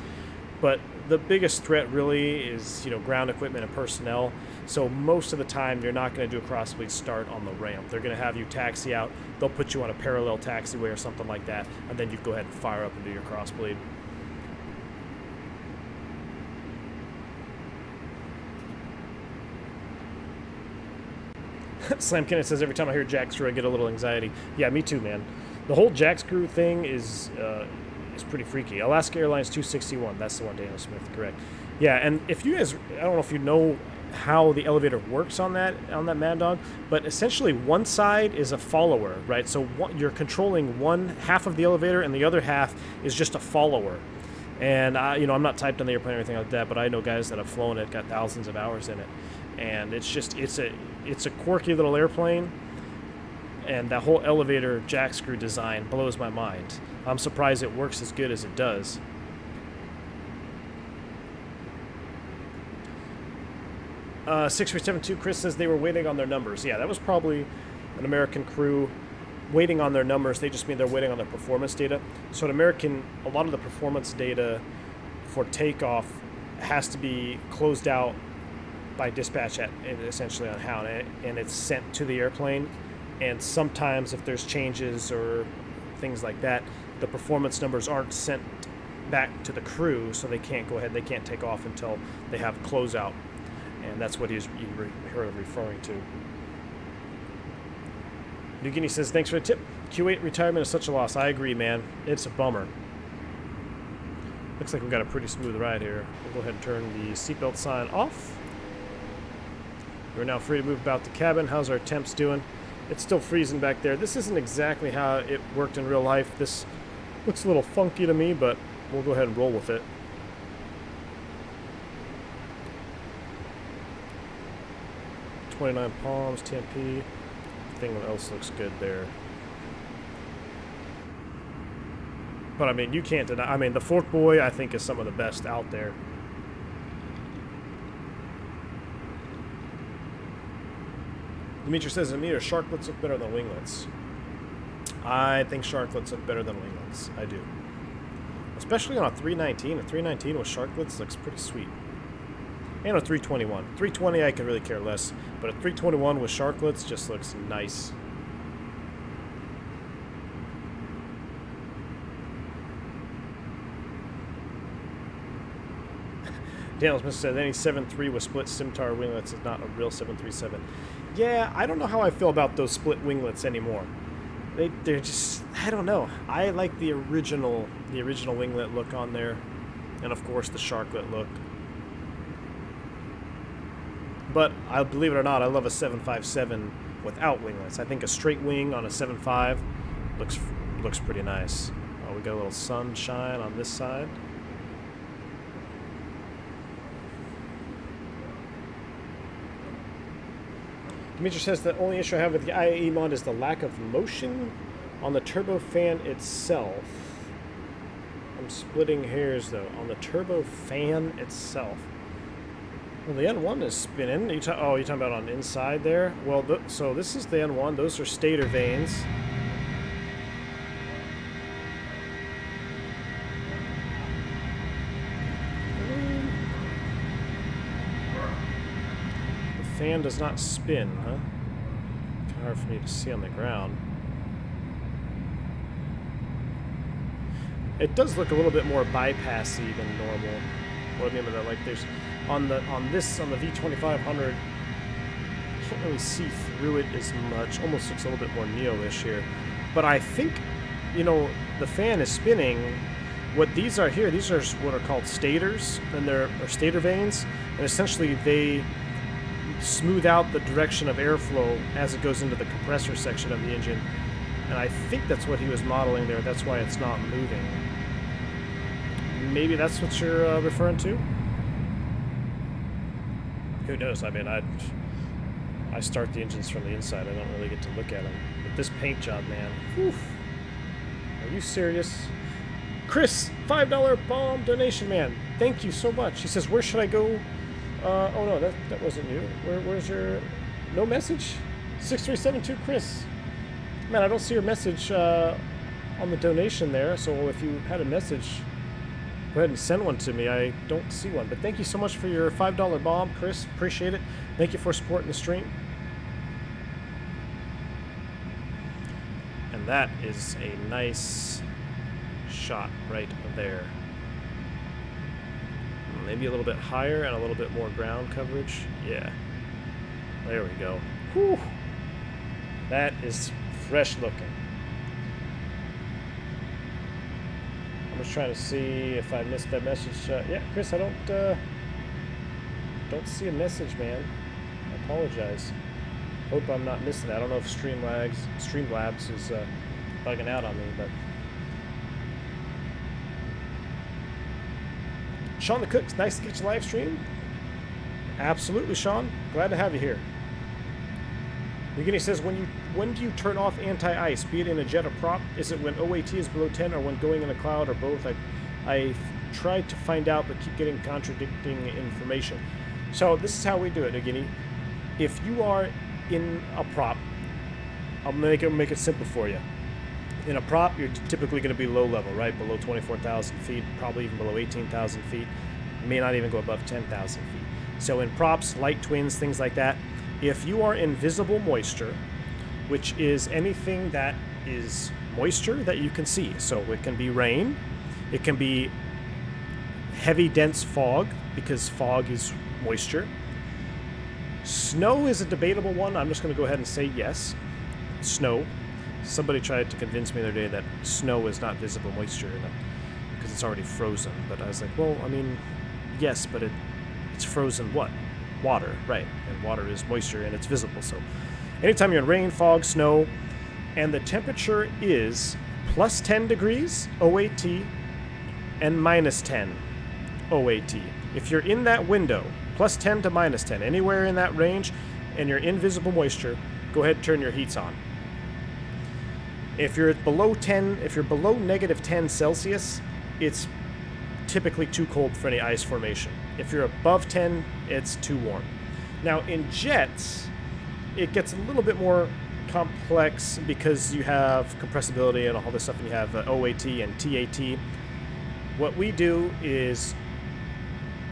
But the biggest threat really is, you know, ground equipment and personnel. So most of the time, you're not going to do a cross-bleed start on the ramp. They're going to have you taxi out. They'll put you on a parallel taxiway or something like that, and then you go ahead and fire up and do your cross-bleed. Slam Kenneth says, every time I hear jack screw, I get a little anxiety. Yeah, me too, man. The whole jack screw thing is pretty freaky. Alaska Airlines 261, that's the one, Daniel Smith, correct. Yeah, and if you guys, I don't know if you know how the elevator works on that Mad Dog, but essentially one side is a follower, right? So you're controlling one half of the elevator, and the other half is just a follower. And I'm not typed on the airplane or anything like that, but I know guys that have flown it, got thousands of hours in it, and it's a quirky little airplane. And that whole elevator jack screw design blows my mind. I'm surprised it works as good as it does. Uh, 6372 Chris says they were waiting on their numbers. Yeah, that was probably an American crew waiting on their numbers. They just mean they're waiting on their performance data. So at American, a lot of the performance data for takeoff has to be closed out by dispatch essentially on HAL, and it's sent to the airplane. And sometimes if there's changes or things like that, the performance numbers aren't sent back to the crew, so they can't go ahead, they can't take off until they have closeout. And that's what he's referring to. New Guinea says, thanks for the tip. Q8 retirement is such a loss. I agree, man. It's a bummer. Looks like we've got a pretty smooth ride here. We'll go ahead and turn the seatbelt sign off. We're now free to move about the cabin. How's our temps doing? It's still freezing back there. This isn't exactly how it worked in real life. This looks a little funky to me, but we'll go ahead and roll with it. .29 Palms, TMP. Everything else looks good there. But I mean, you can't deny. I mean, the Fork Boy, I think, is some of the best out there. Dimitri says, Amir, sharklets look better than winglets. I think sharklets look better than winglets. I do. Especially on a 319. A 319 with sharklets looks pretty sweet. And a 321. 320 I could really care less. But a 321 with sharklets just looks nice. Daniel Smith said, any 7.3 with split Simtar winglets is not a real 737. Yeah, I don't know how I feel about those split winglets anymore. They're just, I don't know. I like the original winglet look on there. And of course the sharklet look. But I believe it or not, I love a 757 without winglets. I think a straight wing on a 7.5 looks pretty nice. Oh, we got a little sunshine on this side. Dimitri says the only issue I have with the IAE mod is the lack of motion on the turbofan itself. I'm splitting hairs though. On the turbofan itself. Well, the N1 is spinning. You're talking about on the inside there? Well, so this is the N1. Those are stator vanes. fan does not spin, huh? Kind of hard for me to see on the ground. It does look a little bit more bypassy than normal. What I mean by that, like there's on the V2500, can't really see through it as much. Almost looks a little bit more Neo-ish here. But I think, you know, the fan is spinning. What these are here, these are what are called stators, and they're stator vanes, and essentially they smooth out the direction of airflow as it goes into the compressor section of the engine. And I think that's what he was modeling there. That's why it's not moving. Maybe that's what you're referring to? Who knows? I mean, I start the engines from the inside. I don't really get to look at them. But this paint job, man. Whew. Are you serious? Chris, $5 bomb donation, man. Thank you so much. He says, where should I go? Oh, no, that wasn't you. Where's your... No message? 6372 Chris. Man, I don't see your message on the donation there. So if you had a message, go ahead and send one to me. I don't see one. But thank you so much for your $5 bomb, Chris. Appreciate it. Thank you for supporting the stream. And that is a nice shot right there. Maybe a little bit higher and a little bit more ground coverage. Yeah. There we go. Whew. That is fresh looking. I'm just trying to see if I missed that message. Yeah, Chris, I don't see a message, man. I apologize. Hope I'm not missing that. I don't know if Streamlabs is bugging out on me, but Sean the Cook's nice to get you live stream. Absolutely, Sean. Glad to have you here. Yegini says, when do you turn off anti-ice, be it in a jet or prop? Is it when OAT is below 10 or when going in a cloud or both? I tried to find out but keep getting contradicting information. So this is how we do it, Yegini. If you are in a prop, I'll make it simple for you. In a prop, you're typically going to be low level, right? Below 24,000 feet, probably even below 18,000 feet. You may not even go above 10,000 feet. So in props, light twins, things like that, if you are in visible moisture, which is anything that is moisture that you can see. So it can be rain, it can be heavy, dense fog, because fog is moisture. Snow is a debatable one. I'm just going to go ahead and say yes. Snow. Somebody tried to convince me the other day that snow is not visible moisture because it's already frozen. But I was like, well, I mean, yes, but it's frozen what? Water, right? And water is moisture and it's visible. So anytime you're in rain, fog, snow, and the temperature is plus 10 degrees OAT and minus 10 OAT. If you're in that window, plus 10 to minus 10, anywhere in that range, and you're in visible moisture, go ahead and turn your heats on. If you're below 10, if you're below negative 10 Celsius, it's typically too cold for any ice formation. If you're above 10, it's too warm. Now in jets, it gets a little bit more complex because you have compressibility and all this stuff, and you have OAT and TAT. What we do is,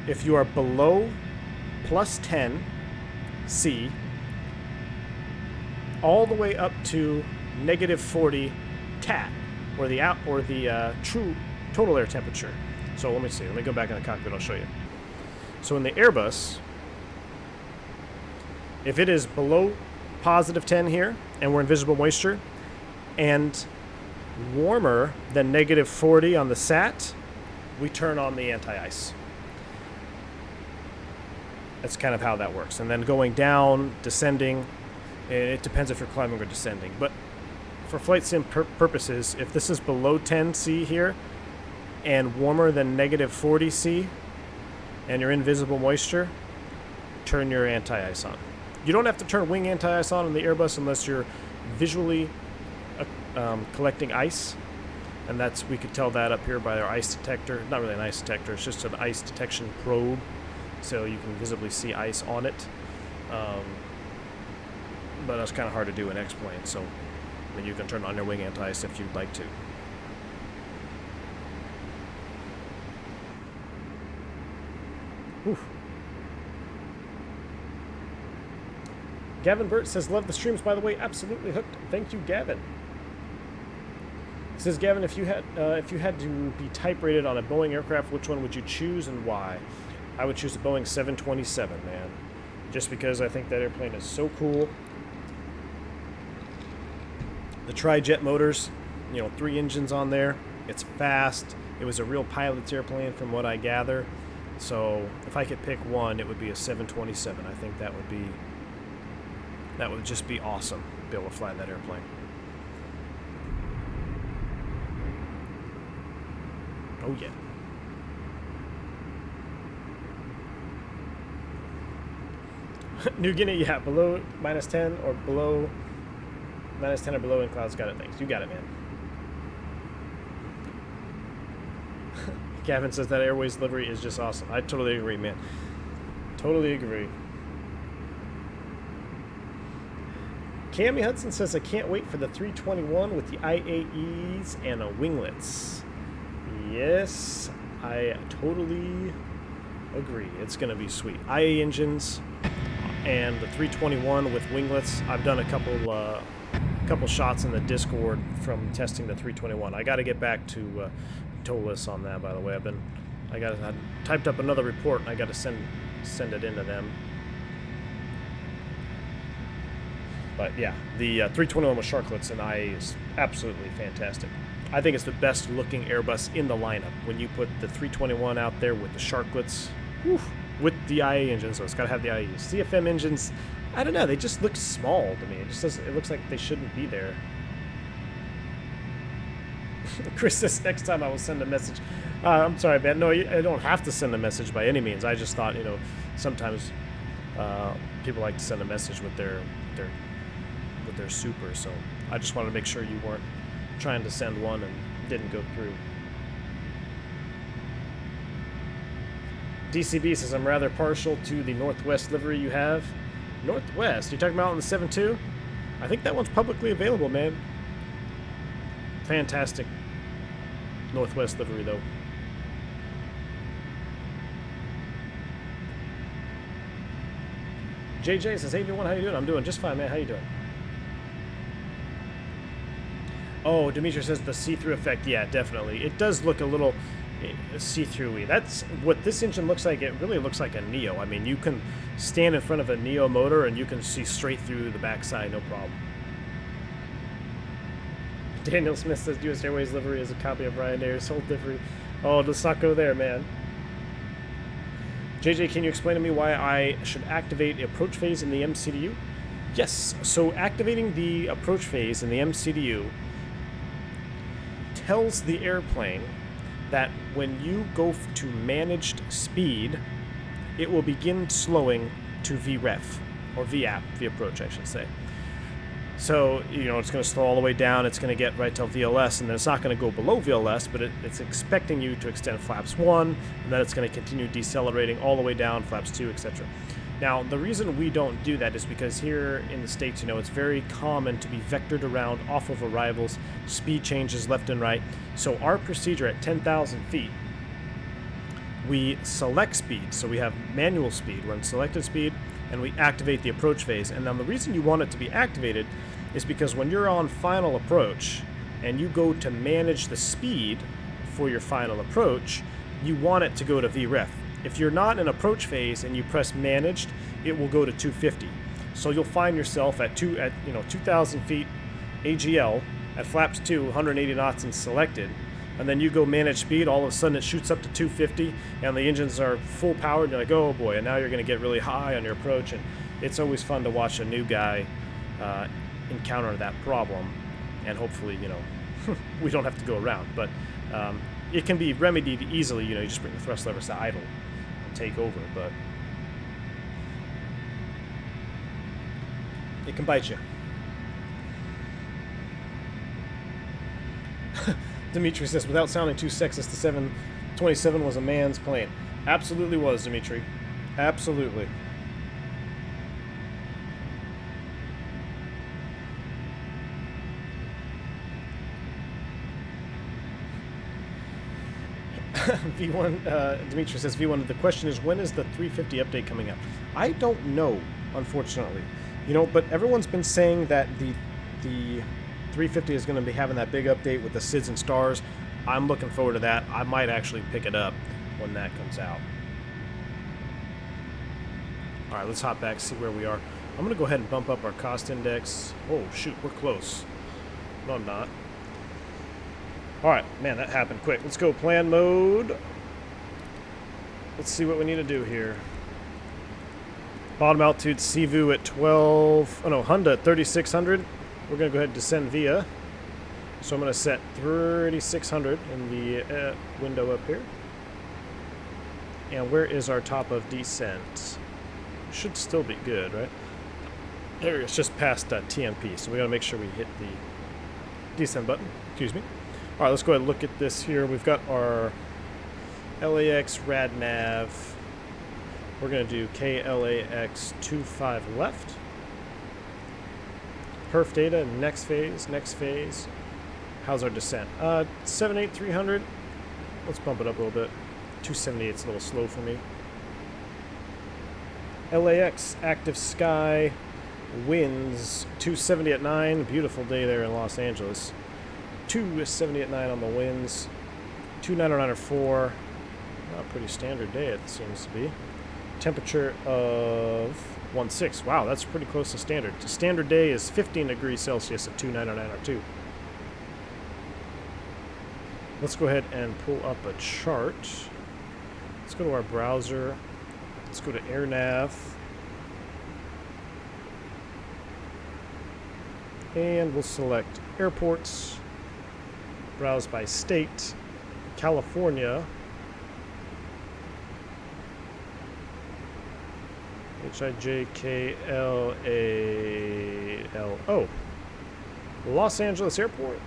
if you are below plus 10 C, all the way up to negative 40 TAT, or the true total air temperature. So let me see. Let me go back in the cockpit. I'll show you. So in the Airbus, if it is below positive 10 here, and we're in visible moisture, and warmer than negative 40 on the SAT, we turn on the anti-ice. That's kind of how that works. And then going down, descending, it depends if you're climbing or descending. But for flight sim purposes, if this is below 10 C here and warmer than negative 40 C and you're in visible moisture, turn your anti-ice on. You don't have to turn wing anti-ice on in the Airbus unless you're visually collecting ice. And we could tell that up here by our ice detector. Not really an ice detector, it's just an ice detection probe. So you can visibly see ice on it. But that's kind of hard to do in X-plane, so you can turn on your wing anti-ice if you'd like to. Oof. Gavin Burt says, love the streams, by the way. Absolutely hooked. Thank you, Gavin. It says, Gavin, if you had to be type rated on a Boeing aircraft, which one would you choose and why? I would choose a Boeing 727, man. Just because I think that airplane is so cool. The tri-jet motors, you know, 3 engines on there. It's fast. It was a real pilot's airplane from what I gather. So if I could pick one, it would be a 727. I think that would just be awesome, to be able to fly that airplane. Oh yeah. New Guinea, yeah, below -10 or below -10 or below in clouds. Got it, thanks. You got it, man. Gavin says that Airways livery is just awesome. I totally agree, man. Totally agree. Cammy Hudson says, I can't wait for the 321 with the IAEs and winglets. Yes, I totally agree. It's going to be sweet. IA engines and the 321 with winglets. I've done a couple shots in the Discord from testing the 321. I got to get back to Tolis on that, by the way. I typed up another report and I got to send it into them. But yeah, the 321 with sharklets and IA is absolutely fantastic. I think it's the best looking Airbus in the lineup. When you put the 321 out there with the sharklets, whew, with the IA engines, so it's got to have the IAs. CFM engines, I don't know, they just look small to me. It looks like they shouldn't be there. Chris says, next time I will send a message. I'm sorry, man. No, I don't have to send a message by any means. I just thought, you know, sometimes people like to send a message with their super. So I just wanted to make sure you weren't trying to send one and didn't go through. DCB says, I'm rather partial to the Northwest livery you have. Northwest? You're talking about on the 7.2? I think that one's publicly available, man. Fantastic Northwest livery, though. JJ says, hey everyone, how you doing? I'm doing just fine, man. How you doing? Oh, Dimitri says the see-through effect. Yeah, definitely. It does look a little see-through-y. That's what this engine looks like. It really looks like a Neo. I mean, you can stand in front of a Neo motor and you can see straight through the backside, no problem. Daniel Smith says US Airways livery is a copy of Ryanair's old livery. Oh, let's not go there, man. JJ, can you explain to me why I should activate the approach phase in the MCDU? Yes, so activating the approach phase in the MCDU tells the airplane that when you go to managed speed, it will begin slowing to VREF, or VAP, V-approach, I should say. So, you know, it's going to slow all the way down, it's going to get right till VLS, and then it's not going to go below VLS, but it's expecting you to extend flaps 1, and then it's going to continue decelerating all the way down, flaps 2, etc. Now, the reason we don't do that is because here in the States, you know, it's very common to be vectored around off of arrivals, speed changes left and right. So our procedure at 10,000 feet, we select speed. So we have manual speed, we're in selected speed, and we activate the approach phase. And then the reason you want it to be activated is because when you're on final approach and you go to manage the speed for your final approach, you want it to go to VREF. If you're not in approach phase and you press managed, it will go to 250. So you'll find yourself at 2,000 feet AGL at flaps 2, 180 knots and selected, and then you go manage speed, all of a sudden it shoots up to 250 and the engines are full powered and you're like, oh boy, and now you're going to get really high on your approach. And it's always fun to watch a new guy encounter that problem, and hopefully, you know, we don't have to go around, but it can be remedied easily. You know, you just bring the thrust levers to idle and take over, but it can bite you. Dimitri says, without sounding too sexist, the 727 was a man's plane. Absolutely was, Dimitri. Absolutely. V1, Dimitri says, V1, the question is, when is the 350 update coming out? I don't know, unfortunately. You know, but everyone's been saying that the 350 is going to be having that big update with the SIDS and stars. I'm looking forward to that. I might actually pick it up when that comes out. All right, let's hop back, see where we are. I'm going to go ahead and bump up our cost index. Oh, shoot, we're close. No, I'm not. All right, man, that happened quick. Let's go plan mode. Let's see what we need to do here. Bottom altitude, Sivu at 12. Oh, no, Honda at 3,600. We're going to go ahead and descend via. So I'm going to set 3,600 in the window up here. And where is our top of descent? Should still be good, right? There it's just past TMP, so we got to make sure we hit the descent button. Excuse me. All right, let's go ahead and look at this here. We've got our LAX RadNav. We're going to do KLAX25 left. Perf data, next phase, next phase. How's our descent? 78300. Let's bump it up a little bit. 278 is a little slow for me. LAX, active sky, winds, 270 at 9. Beautiful day there in Los Angeles. 270 at 9 on the winds. 299.4. Pretty standard day it seems to be. Temperature of 16. Wow, that's pretty close to standard. The standard day is 15 degrees Celsius at 299.2. Let's go ahead and pull up a chart. Let's go to our browser. Let's go to AirNav. And we'll select airports. Browse by state. California. HIJKLALO. Los Angeles Airport.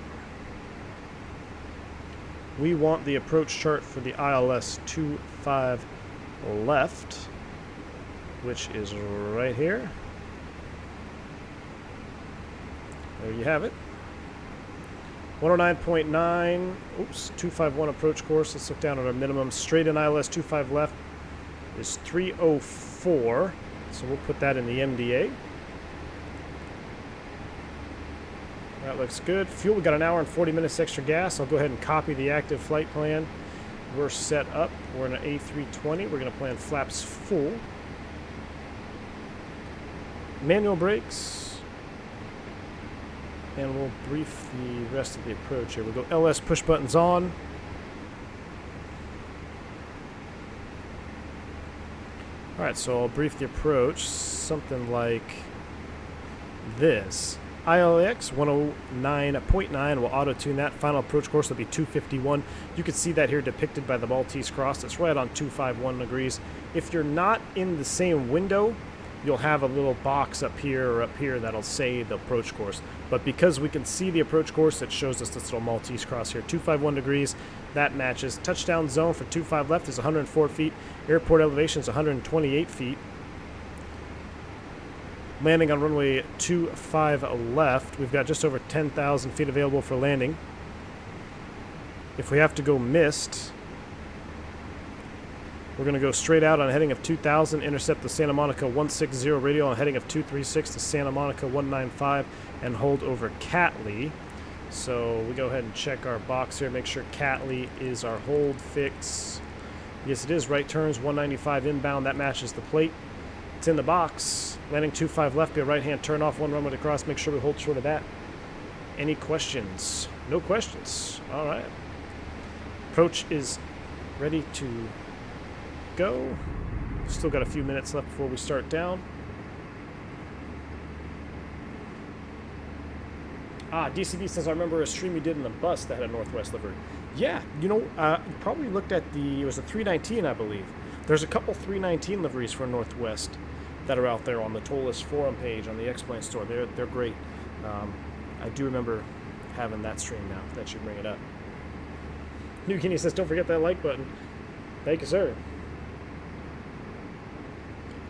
We want the approach chart for the ILS 25 left, which is right here. There you have it. 109.9. Oops, 251 approach course. Let's look down at our minimum. Straight in ILS 25 left is 304. So we'll put that in the MDA. That looks good. Fuel, we got an hour and 40 minutes extra gas. I'll go ahead and copy the active flight plan. We're set up. We're in an A320. We're going to plan flaps full. Manual brakes. And we'll brief the rest of the approach here. We'll go LS push buttons on. Alright, so I'll brief the approach. Something like this. ILX 109.9 will auto-tune that. Final approach course will be 251. You can see that here depicted by the Maltese cross. It's right on 251 degrees. If you're not in the same window, you'll have a little box up here or up here that'll say the approach course. But because we can see the approach course, it shows us this little Maltese cross here. 251 degrees. That matches. Touchdown zone for 25 left is 104 feet. Airport elevation is 128 feet. Landing on runway 25 left. We've got just over 10,000 feet available for landing. If we have to go missed, we're going to go straight out on a heading of 2,000, intercept the Santa Monica 160 radial on a heading of 236 to Santa Monica 195, and hold over Catley. So we go ahead and check our box here, make sure Catley is our hold fix. Yes, it is. Right turns, 195 inbound. That matches the plate. It's in the box. Landing 25 left, be a right-hand turn off, one runway to cross. Make sure we hold short of that. Any questions? No questions. All right. Approach is ready to go. Still got a few minutes left before we start down. DCB says, I remember a stream you did in the bus that had a Northwest livery. Yeah, you know, you probably looked at it was a 319, I believe. There's a couple 319 liveries for Northwest that are out there on the Tolus forum page on the X-Plane store. They're great. I do remember having that stream now. That should bring it up. New Kenny says, don't forget that like button. Thank you, sir.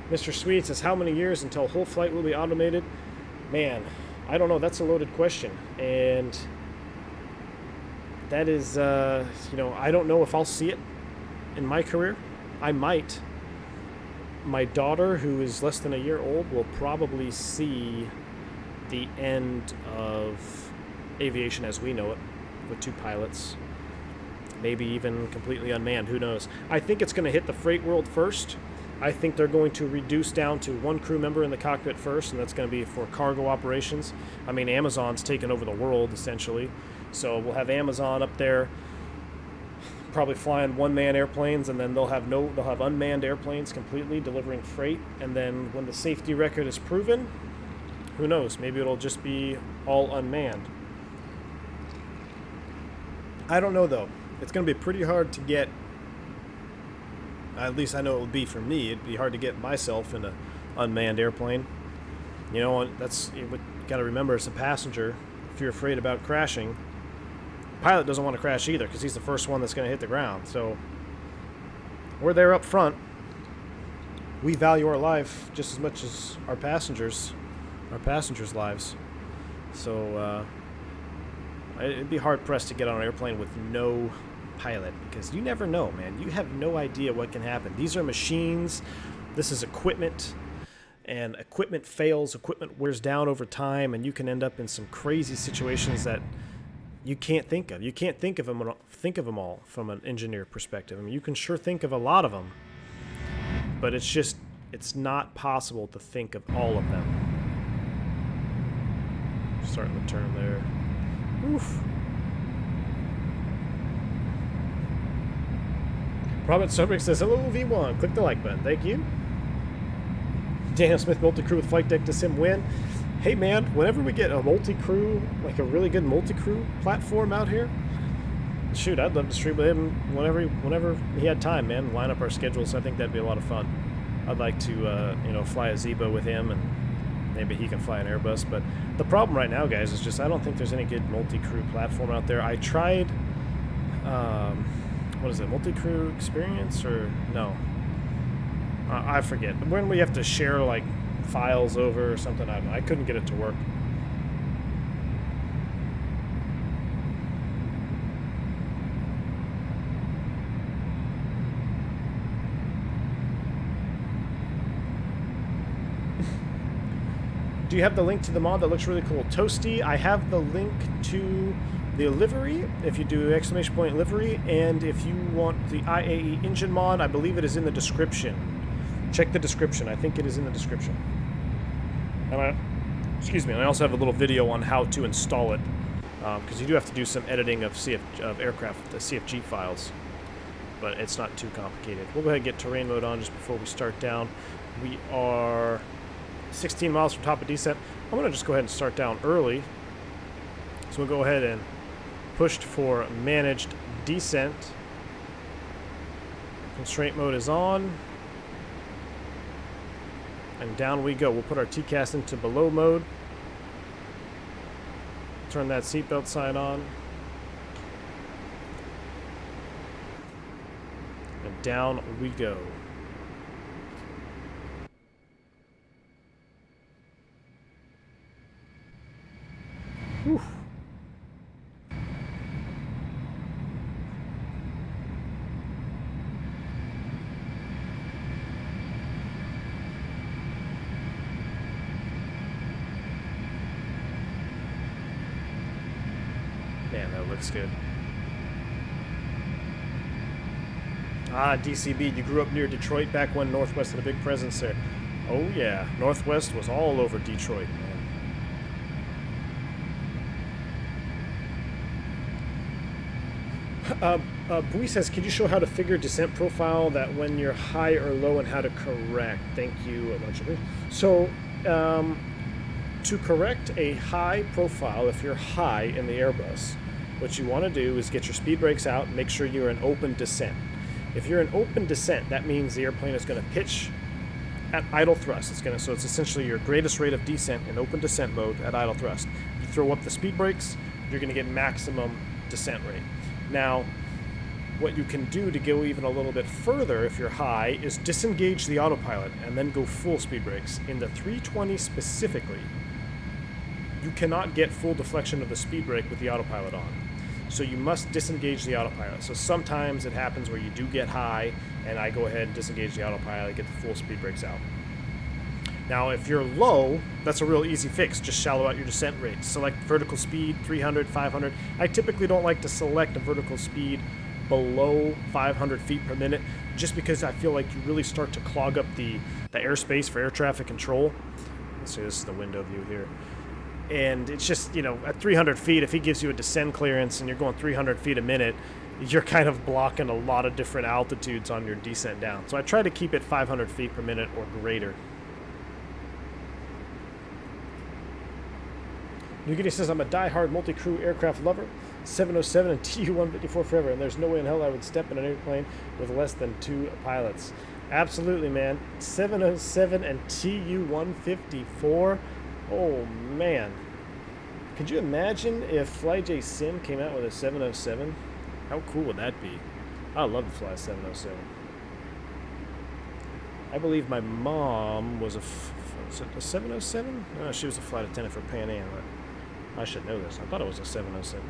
Mr. Sweet says, how many years until whole flight will be automated? Man, I don't know. That's a loaded question. And that is, I don't know if I'll see it in my career. I might. my daughter, who is less than a year old, will probably see the end of aviation as we know it, with 2 pilots, maybe even completely unmanned, who knows. I think it's going to hit the freight world first. I think they're going to reduce down to 1 crew member in the cockpit first, and that's going to be for cargo operations. I mean, Amazon's taken over the world, essentially. So we'll have Amazon up there probably flying 1-man airplanes, and then they'll have unmanned airplanes completely delivering freight. And then when the safety record is proven, who knows, maybe it'll just be all unmanned. I don't know, though. It's going to be pretty hard to get, at least I know it would be for me, it'd be hard to get myself in an unmanned airplane. You know, you got to remember, as a passenger, if you're afraid about crashing, the pilot doesn't want to crash either, because he's the first one that's going to hit the ground. So we're there up front. We value our life just as much as our passengers' lives. So it'd be hard-pressed to get on an airplane with no pilot, because you never know, man. You have no idea what can happen. These are machines. This is equipment, and equipment fails. Equipment wears down over time, and you can end up in some crazy situations that you can't think of. You can't think of them all from an engineer perspective. I mean, you can sure think of a lot of them, but it's not possible to think of all of them. Starting the turn there. Oof. Robert Sobrick says, hello, V1. Click the like button. Thank you. Daniel Smith, multi-crew with flight deck to sim win. Hey, man, whenever we get a multi-crew, like a really good multi-crew platform out here, shoot, I'd love to stream with him whenever he had time, man. Line up our schedules. I think that'd be a lot of fun. I'd like to, fly a ZIBO with him, and maybe he can fly an Airbus. But the problem right now, guys, is just I don't think there's any good multi-crew platform out there. I tried... what is it, multi-crew experience, or no? I forget. When we have to share, like, files over or something, I couldn't get it to work. Do you have the link to the mod that looks really cool? Toasty, I have the link to the livery, if you do exclamation point livery, and if you want the IAE engine mod, I believe it is in the description. Check the description. I think it is in the description. And I also have a little video on how to install it, because you do have to do some editing of aircraft, the CFG files, but it's not too complicated. We'll go ahead and get terrain mode on just before we start down. We are 16 miles from top of descent. I'm going to just go ahead and start down early. So we'll go ahead and pushed for managed descent. Constraint mode is on. And down we go. We'll put our TCAS into below mode. Turn that seatbelt sign on. And down we go. Whew. Man, that looks good. Ah, DCB, you grew up near Detroit back when Northwest had a big presence there. Oh yeah, Northwest was all over Detroit, man. Bui says, could you show how to figure descent profile that when you're high or low and how to correct? Thank you a bunch of it. So, to correct a high profile, if you're high in the Airbus, what you want to do is get your speed brakes out and make sure you're in open descent. If you're in open descent, that means the airplane is going to pitch at idle thrust. So it's essentially your greatest rate of descent in open descent mode at idle thrust. You throw up the speed brakes, you're going to get maximum descent rate. Now, what you can do to go even a little bit further if you're high is disengage the autopilot and then go full speed brakes. In the 320 specifically, you cannot get full deflection of the speed brake with the autopilot on. So you must disengage the autopilot. So sometimes it happens where you do get high, and I go ahead and disengage the autopilot, get the full speed brakes out. Now, if you're low, that's a real easy fix. Just shallow out your descent rate. Select vertical speed, 300, 500. I typically don't like to select a vertical speed below 500 feet per minute, just because I feel like you really start to clog up the airspace for air traffic control. Let's see, this is the window view here. And it's just, you know, at 300 feet, if he gives you a descent clearance and you're going 300 feet a minute, you're kind of blocking a lot of different altitudes on your descent down. So I try to keep it 500 feet per minute or greater. Nugini says, I'm a die-hard multi-crew aircraft lover, 707 and Tu-154 forever, and there's no way in hell I would step in an airplane with less than 2 pilots. Absolutely, man. 707 and Tu-154. Oh, man. Could you imagine if FlyJ Sim came out with a 707? How cool would that be? I'd love to fly a 707. I believe my mom was a 707? No, she was a flight attendant for Pan Am. I should know this. I thought it was a 707.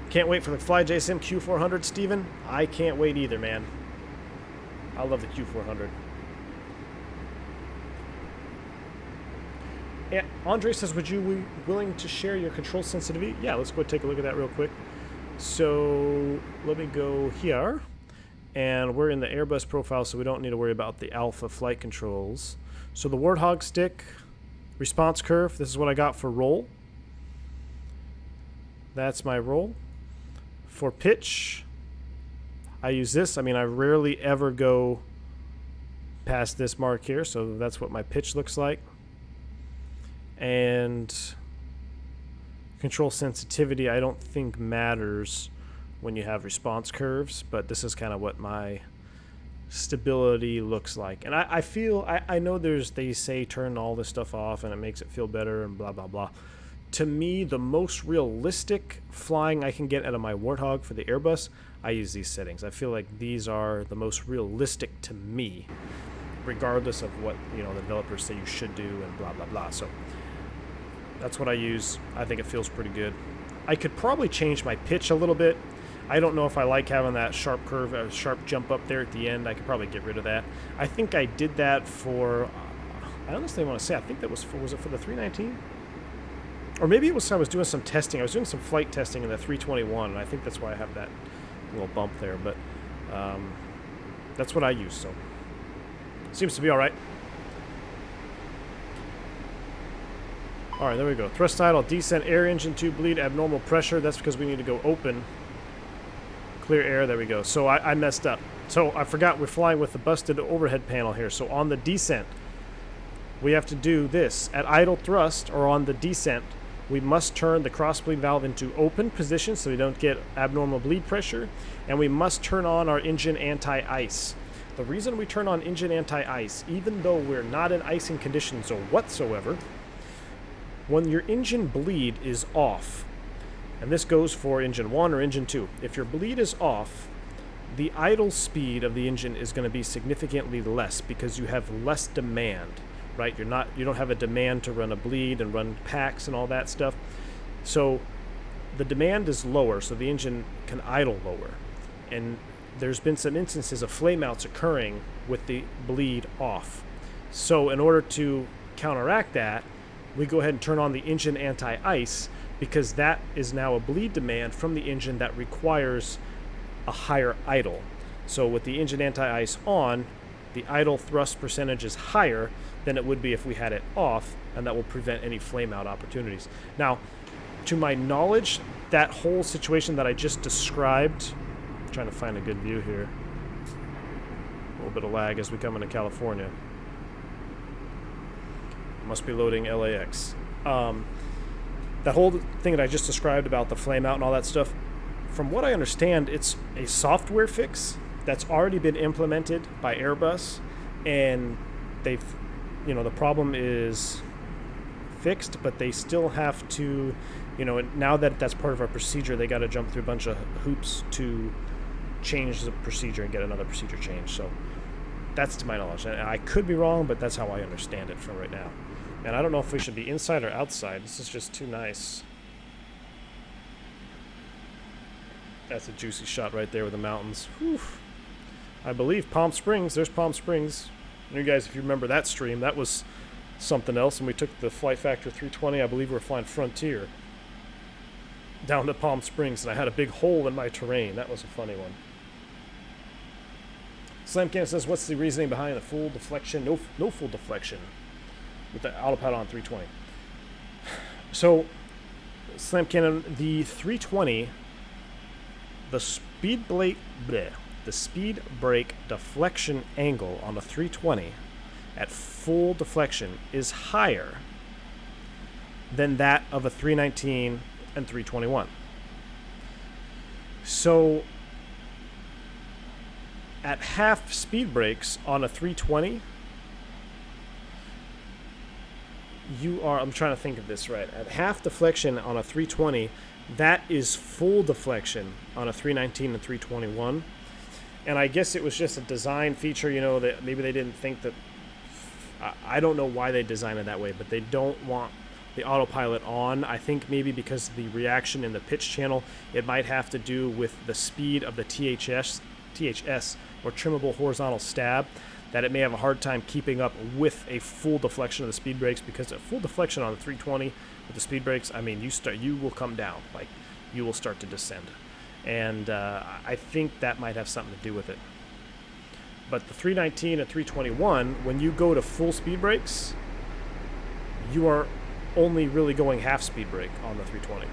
Can't wait for the FlyJ Sim Q400, Steven. I can't wait either, man. I love the Q400. Yeah, Andre says, would you be willing to share your control sensitivity? Yeah, let's go take a look at that real quick. So let me go here. And we're in the Airbus profile, so we don't need to worry about the alpha flight controls. So the Warthog stick, response curve, this is what I got for roll. That's my roll. For pitch, I use this. I mean, I rarely ever go past this mark here, so that's what my pitch looks like. And control sensitivity, I don't think matters when you have response curves, but this is kind of what my stability looks like. And I feel, I know they say turn all this stuff off and it makes it feel better and blah, blah, blah. To me, the most realistic flying I can get out of my Warthog for the Airbus, I use these settings. I feel like these are the most realistic to me, regardless of what, you know, the developers say you should do and blah, blah, blah. So that's what I use. I think it feels pretty good. I could probably change my pitch a little bit. I don't know if I like having that sharp curve, sharp jump up there at the end. I could probably get rid of that. I think I did that for, I honestly want to say, I think that was for the 319? Or maybe it was I was doing some testing. I was doing some flight testing in the 321, and I think that's why I have that little bump there. But that's what I use, so seems to be all right. All right, there we go. Thrust idle, descent, air engine 2 bleed, abnormal pressure. That's because we need to go open. Clear air, there we go. So I messed up. So I forgot we're flying with the busted overhead panel here. So on the descent, we have to do this. At idle thrust, or on the descent, we must turn the cross bleed valve into open position so we don't get abnormal bleed pressure. And we must turn on our engine anti-ice. The reason we turn on engine anti-ice, even though we're not in icing conditions or whatsoever, when your engine bleed is off, and this goes for engine 1 or engine 2. If your bleed is off, the idle speed of the engine is going to be significantly less because you have less demand, right? You don't have a demand to run a bleed and run packs and all that stuff. So the demand is lower, so the engine can idle lower. And there's been some instances of flameouts occurring with the bleed off. So in order to counteract that, we go ahead and turn on the engine anti-ice, because that is now a bleed demand from the engine that requires a higher idle. So with the engine anti-ice on, the idle thrust percentage is higher than it would be if we had it off, and that will prevent any flame-out opportunities. Now, to my knowledge, that whole situation that I just described, I'm trying to find a good view here. A little bit of lag as we come into California. Must be loading LAX. That whole thing that I just described about the flame out and all that stuff, from what I understand, it's a software fix that's already been implemented by Airbus, and they've, you know, the problem is fixed, but they still have to, you know, now that that's part of our procedure, they got to jump through a bunch of hoops to change the procedure and get another procedure changed. So that's to my knowledge. And I could be wrong, but that's how I understand it from right now. And I don't know if we should be inside or outside. This is just too nice. That's a juicy shot right there with the mountains. Whew. I believe Palm Springs. There's Palm Springs. And you guys, if you remember that stream, that was something else. And we took the Flight Factor 320. I believe we were flying Frontier down to Palm Springs. And I had a big hole in my terrain. That was a funny one. Slam Cannon says, what's the reasoning behind the full deflection? No full deflection with the autopilot on 320. So, Slam Cannon, the 320, the speed brake deflection angle on the 320 at full deflection is higher than that of a 319 and 321. So, at half speed brakes on a 320, I'm trying to think of this right. At half deflection on a 320, that is full deflection on a 319 and 321. And I guess it was just a design feature, you know, that maybe they didn't think that, I don't know why they designed it that way, but they don't want the autopilot on. I think maybe because of the reaction in the pitch channel, it might have to do with the speed of the THS or trimmable horizontal stab, that it may have a hard time keeping up with a full deflection of the speed brakes, because at full deflection on the 320 with the speed brakes, I mean, you will come down, like you will start to descend. And I think that might have something to do with it. But the 319 and 321, when you go to full speed brakes, you are only really going half speed brake on the 320,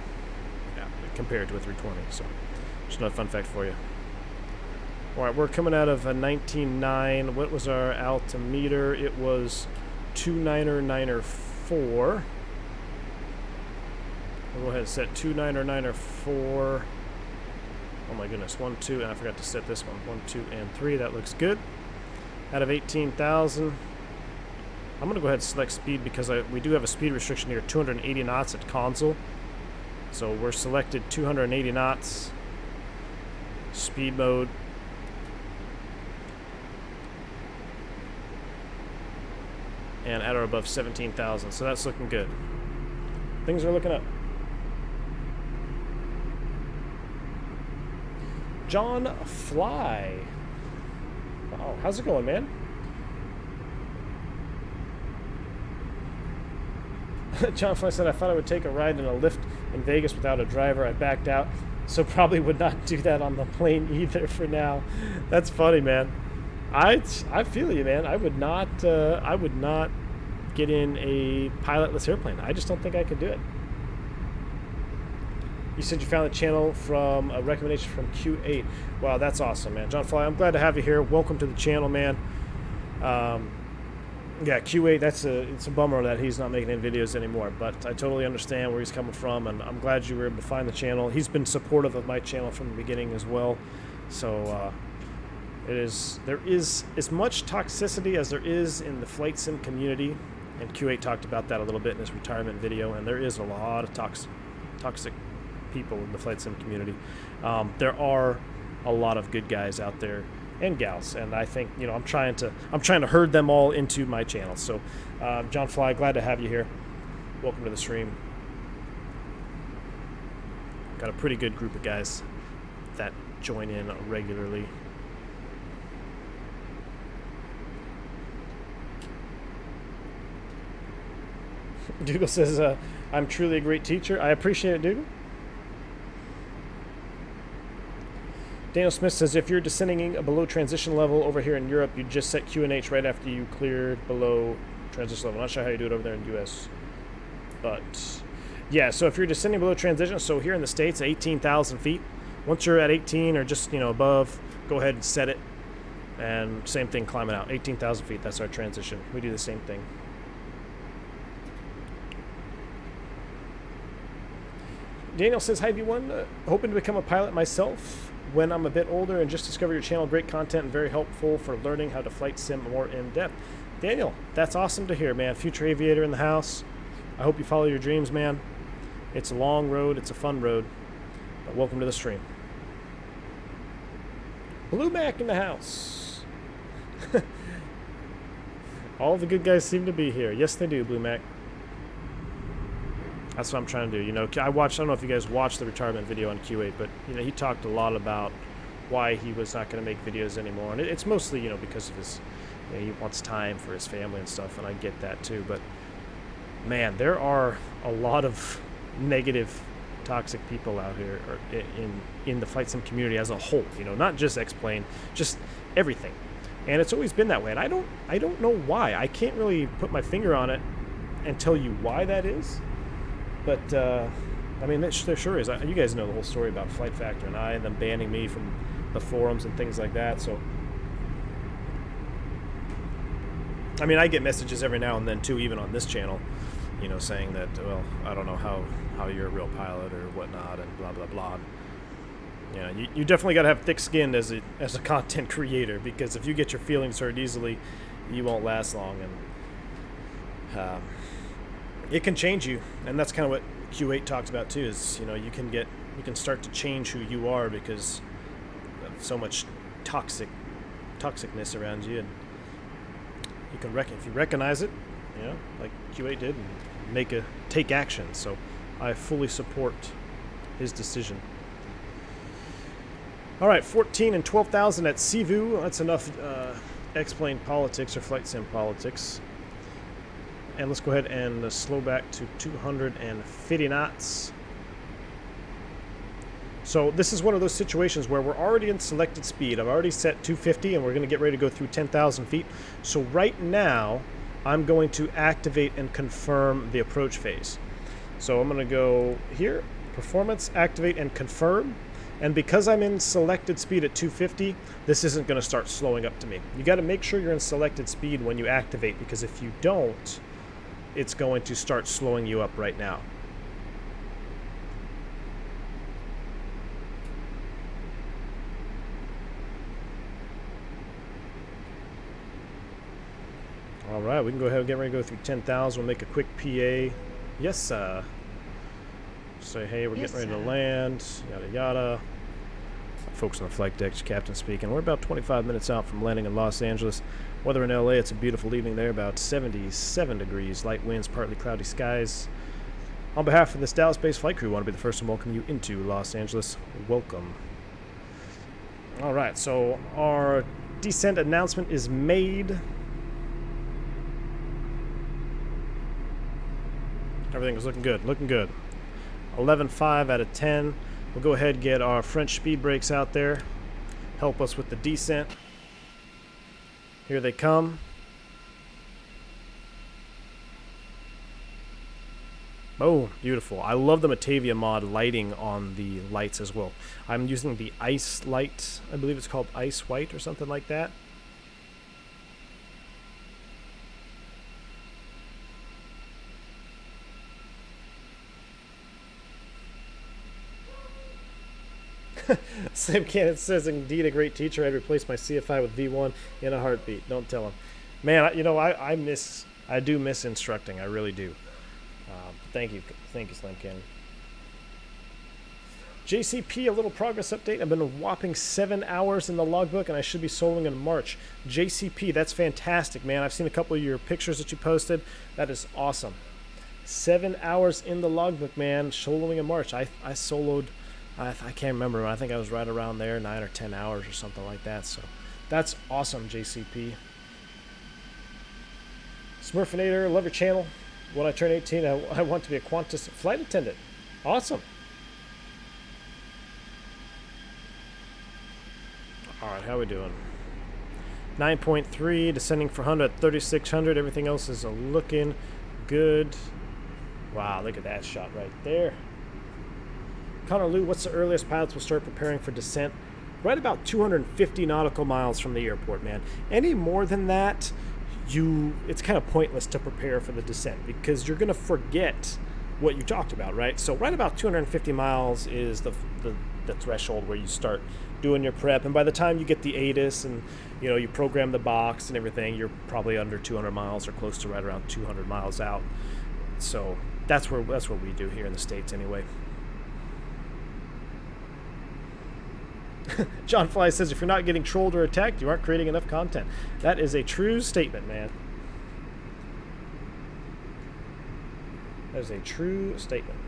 yeah, compared to a 320. So just another fun fact for you. All right, we're coming out of a 19.9. What was our altimeter? It was 29904. We'll go ahead and set 29904. Oh my goodness, 1, 2, and I forgot to set this one. 1, 2, and 3. That looks good. Out of 18,000. I'm going to go ahead and select speed because we do have a speed restriction here, 280 knots at console. So we're selected 280 knots. Speed mode. And at or above 17,000. So that's looking good. Things are looking up. John Fly. Wow, how's it going, man? John Fly said, I thought I would take a ride in a lift in Vegas without a driver. I backed out, so probably would not do that on the plane either for now. That's funny, man. I feel you, man. I would not get in a pilotless airplane. I just don't think I could do it. You said you found the channel from a recommendation from Q8. Wow, that's awesome, man. John Fly, I'm glad to have you here. Welcome to the channel, man. Yeah, Q8, it's a bummer that he's not making any videos anymore, but I totally understand where he's coming from, and I'm glad you were able to find the channel. He's been supportive of my channel from the beginning as well. So there is as much toxicity as there is in the flight sim community, and Q8 talked about that a little bit in his retirement video, and there is a lot of toxic people in the flight sim community. There are a lot of good guys out there and gals, and I think, you know, I'm trying to herd them all into my channel. So John Fly, glad to have you here. Welcome to the stream. Got a pretty good group of guys that join in regularly. Dougal says, I'm truly a great teacher. I appreciate it, Dougal. Daniel Smith says, if you're descending below transition level over here in Europe, you just set QNH right after you cleared below transition level. I'm not sure how you do it over there in the US. But, yeah, so if you're descending below transition, so here in the States, 18,000 feet, once you're at 18 or just, you know, above, go ahead and set it. And same thing climbing out. 18,000 feet, that's our transition. We do the same thing. Daniel says, hi everyone, hoping to become a pilot myself when I'm a bit older and just discovered your channel. Great content and very helpful for learning how to flight sim more in depth. Daniel, that's awesome to hear, man. Future aviator in the house. I hope you follow your dreams, man. It's a long road. It's a fun road. But welcome to the stream. Blue Mac in the house. All the good guys seem to be here. Yes, they do, Blue Mac. That's what I'm trying to do. You know, I don't know if you guys watched the retirement video on Q8, but, you know, he talked a lot about why he was not going to make videos anymore. And it's mostly, you know, because of his, you know, he wants time for his family and stuff, and I get that too. But, man, there are a lot of negative, toxic people out here in the flight sim community as a whole, you know, not just X-Plane, just everything. And it's always been that way. And I don't know why. I can't really put my finger on it and tell you why that is. But, I mean, there sure is. You guys know the whole story about Flight Factor and them banning me from the forums and things like that. So, I mean, I get messages every now and then, too, even on this channel, you know, saying that, well, I don't know how you're a real pilot or whatnot and blah, blah, blah. Yeah, you definitely got to have thick skin as a content creator, because if you get your feelings hurt easily, you won't last long. And it can change you, and that's kind of what Q8 talks about too. Is, you know, you can start to change who you are because of so much toxicness around you, and you can if you recognize it, you know, like Q8 did, and take action. So I fully support his decision. All right, 14 and 12,000 at Sivu. That's enough X-Plane politics or flight sim politics. And let's go ahead and slow back to 250 knots. So this is one of those situations where we're already in selected speed. I've already set 250 and we're going to get ready to go through 10,000 feet. So right now, I'm going to activate and confirm the approach phase. So I'm going to go here, performance, activate and confirm. And because I'm in selected speed at 250, this isn't going to start slowing up to me. You got to make sure you're in selected speed when you activate, because if you don't, it's going to start slowing you up right now. All right, we can go ahead and get ready to go through 10,000. We'll make a quick PA. Yes, sir. Say, hey, we're getting ready to land, yada, yada. Folks on the flight deck, captain speaking. We're about 25 minutes out from landing in Los Angeles. Weather in LA, it's a beautiful evening there, about 77 degrees, light winds, partly cloudy skies. On behalf of this Dallas-based flight crew, we want to be the first to welcome you into Los Angeles. Welcome. All right, so our descent announcement is made. Everything is looking good, looking good. 11.5 out of 10. We'll go ahead and get our French speed brakes out there. Help us with the descent. Here they come. Oh, beautiful. I love the Matavia mod lighting on the lights as well. I'm using the ice light. I believe it's called ice white or something like that. Sam Cannon says, indeed a great teacher. I'd replace my CFI with V1 in a heartbeat. Don't tell him. Man, you know, I do miss instructing. I really do. Thank you, Slam Cannon. JCP, a little progress update. I've been a whopping 7 hours in the logbook, and I should be soloing in March. JCP, that's fantastic, man. I've seen a couple of your pictures that you posted. That is awesome. 7 hours in the logbook, man. Soloing in March. I soloed... I can't remember. I think I was right around there, 9 or 10 hours or something like that. So that's awesome, JCP. Smurfinator, love your channel. When I turn 18, I want to be a Qantas flight attendant. Awesome. All right, how are we doing? 9.3, descending for 100 at 3,600. Everything else is looking good. Wow, look at that shot right there. Connor Lou, what's the earliest pilots will start preparing for descent? Right about 250 nautical miles from the airport, man. Any more than that, it's kind of pointless to prepare for the descent because you're going to forget what you talked about, right? So right about 250 miles is the threshold where you start doing your prep, and by the time you get the ATIS and you program the box and everything, you're probably under 200 miles or close to right around 200 miles out. So that's what we do here in the States anyway. John Fly says, if you're not getting trolled or attacked, you aren't creating enough content. That is a true statement, man. That is a true statement.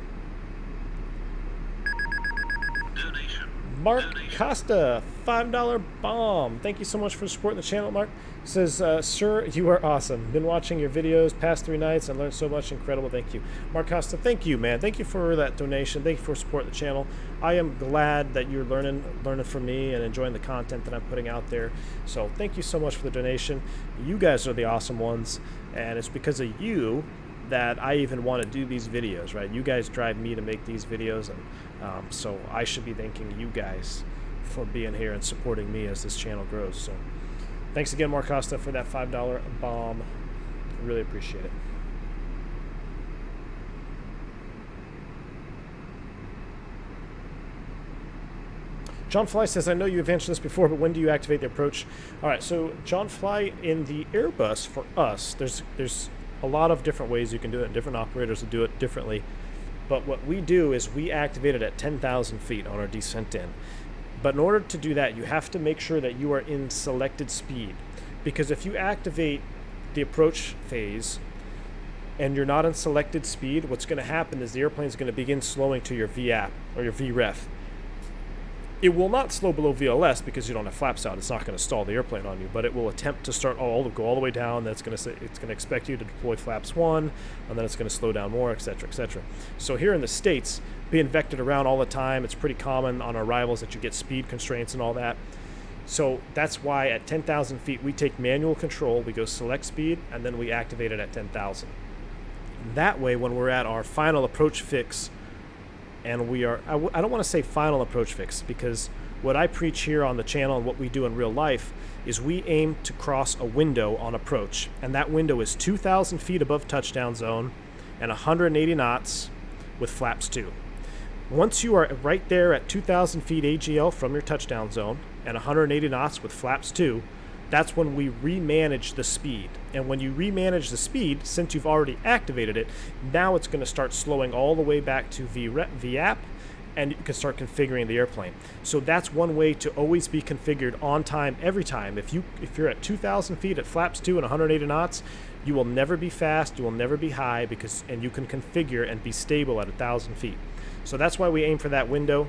Donation. Mark Costa, $5 bomb. Thank you so much for supporting the channel, Mark. Says, sir, you are awesome. Been watching your videos past 3 nights and learned so much. Incredible. Thank you. Mark Costa, thank you, man. Thank you for that donation. Thank you for supporting the channel. I am glad that you're learning from me and enjoying the content that I'm putting out there. So thank you so much for the donation. You guys are the awesome ones, and it's because of you that I even want to do these videos, right? You guys drive me to make these videos, and so I should be thanking you guys for being here and supporting me as this channel grows. So thanks again, Mark Costa, for that $5 bomb. Really appreciate it. John Fly says, I know you've answered this before, but when do you activate the approach? All right, so John Fly, in the Airbus, for us, there's a lot of different ways you can do it, and different operators will do it differently. But what we do is we activate it at 10,000 feet on our descent in. But in order to do that, you have to make sure that you are in selected speed. Because if you activate the approach phase and you're not in selected speed, what's going to happen is the airplane is going to begin slowing to your VAP or your VREF. It will not slow below VLS because you don't have flaps out. It's not going to stall the airplane on you, but it will attempt to start go all the way down. That's going to say it's going to expect you to deploy flaps 1, and then it's going to slow down more, etc., etc. So here in the States, being vectored around all the time, it's pretty common on our rivals that you get speed constraints and all that. So that's why at 10,000 feet we take manual control. We go select speed, and then we activate it at 10,000. That way, when we're at our final approach fix, and we are, I don't want to say final approach fix, because what I preach here on the channel and what we do in real life is we aim to cross a window on approach, and that window is 2,000 feet above touchdown zone and 180 knots with flaps 2. Once you are right there at 2,000 feet AGL from your touchdown zone and 180 knots with flaps 2, that's when we remanage the speed. And when you remanage the speed, since you've already activated it, now it's going to start slowing all the way back to VAP, and you can start configuring the airplane. So that's one way to always be configured on time every time. If you're at 2,000 feet at flaps 2 and 180 knots, you will never be fast, you will never be high, and you can configure and be stable at 1,000 feet. So that's why we aim for that window.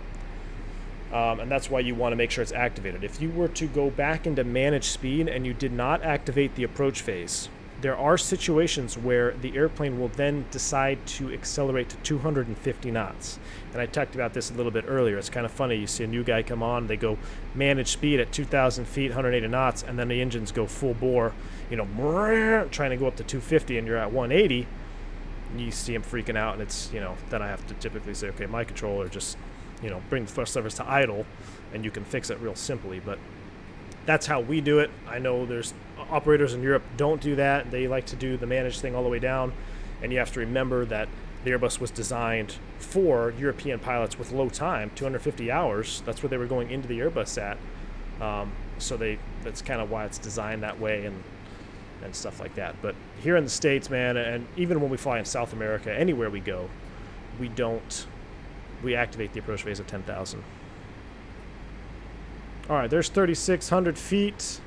And that's why you want to make sure it's activated. If you were to go back into manage speed and you did not activate the approach phase, there are situations where the airplane will then decide to accelerate to 250 knots. And I talked about this a little bit earlier. It's kind of funny. You see a new guy come on, they go manage speed at 2,000 feet, 180 knots, and then the engines go full bore, trying to go up to 250, and you're at 180. You see him freaking out, and it's, then I have to typically say, okay, my controller just, bring the thrust levers to idle, and you can fix it real simply. But that's how we do it. I know there's operators in Europe don't do that. They like to do the manage thing all the way down, and you have to remember that the Airbus was designed for European pilots with low time, 250 hours. That's what they were going into the Airbus at. So that's kind of why it's designed that way and stuff like that. But here in the States, man, and even when we fly in South America, anywhere we go, we activate the approach phase at 10,000. All right, there's 3,600 feet.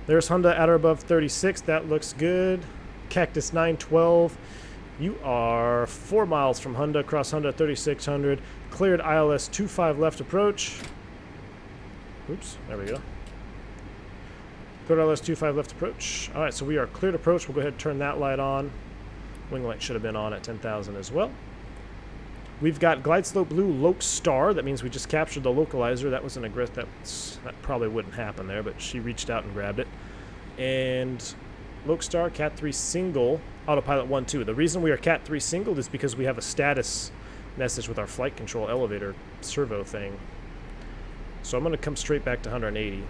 There's Honda at or above 36. That looks good. Cactus 912. You are 4 miles from Honda, cross Honda 3,600. Cleared ILS 25 left approach. Oops, there we go. Cleared ILS 25 left approach. All right, so we are cleared approach. We'll go ahead and turn that light on. Wing light should have been on at 10,000 as well. We've got glide slope blue Loke Star. That means we just captured the localizer. That was an aggressive. That probably wouldn't happen there, but she reached out and grabbed it. And Loke Star Cat 3 single autopilot 1-2. The reason we are Cat 3 singled is because we have a status message with our flight control elevator servo thing. So I'm going to come straight back to 180.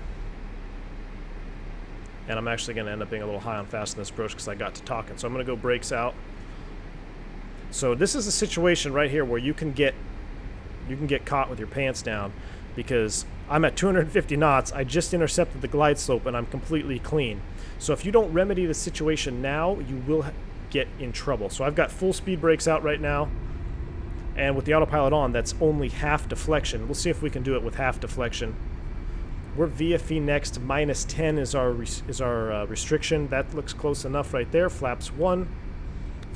And I'm actually going to end up being a little high on fast in this approach because I got to talking. So I'm going to go brakes out. So this is a situation right here where you can get caught with your pants down, because I'm at 250 knots. I just intercepted the glide slope and I'm completely clean. So if you don't remedy the situation now, you will get in trouble. So I've got full speed brakes out right now, and with the autopilot on, that's only half deflection. We'll see if we can do it with half deflection. We're VFE next. -10 is our restriction. That looks close enough right there. Flaps 1.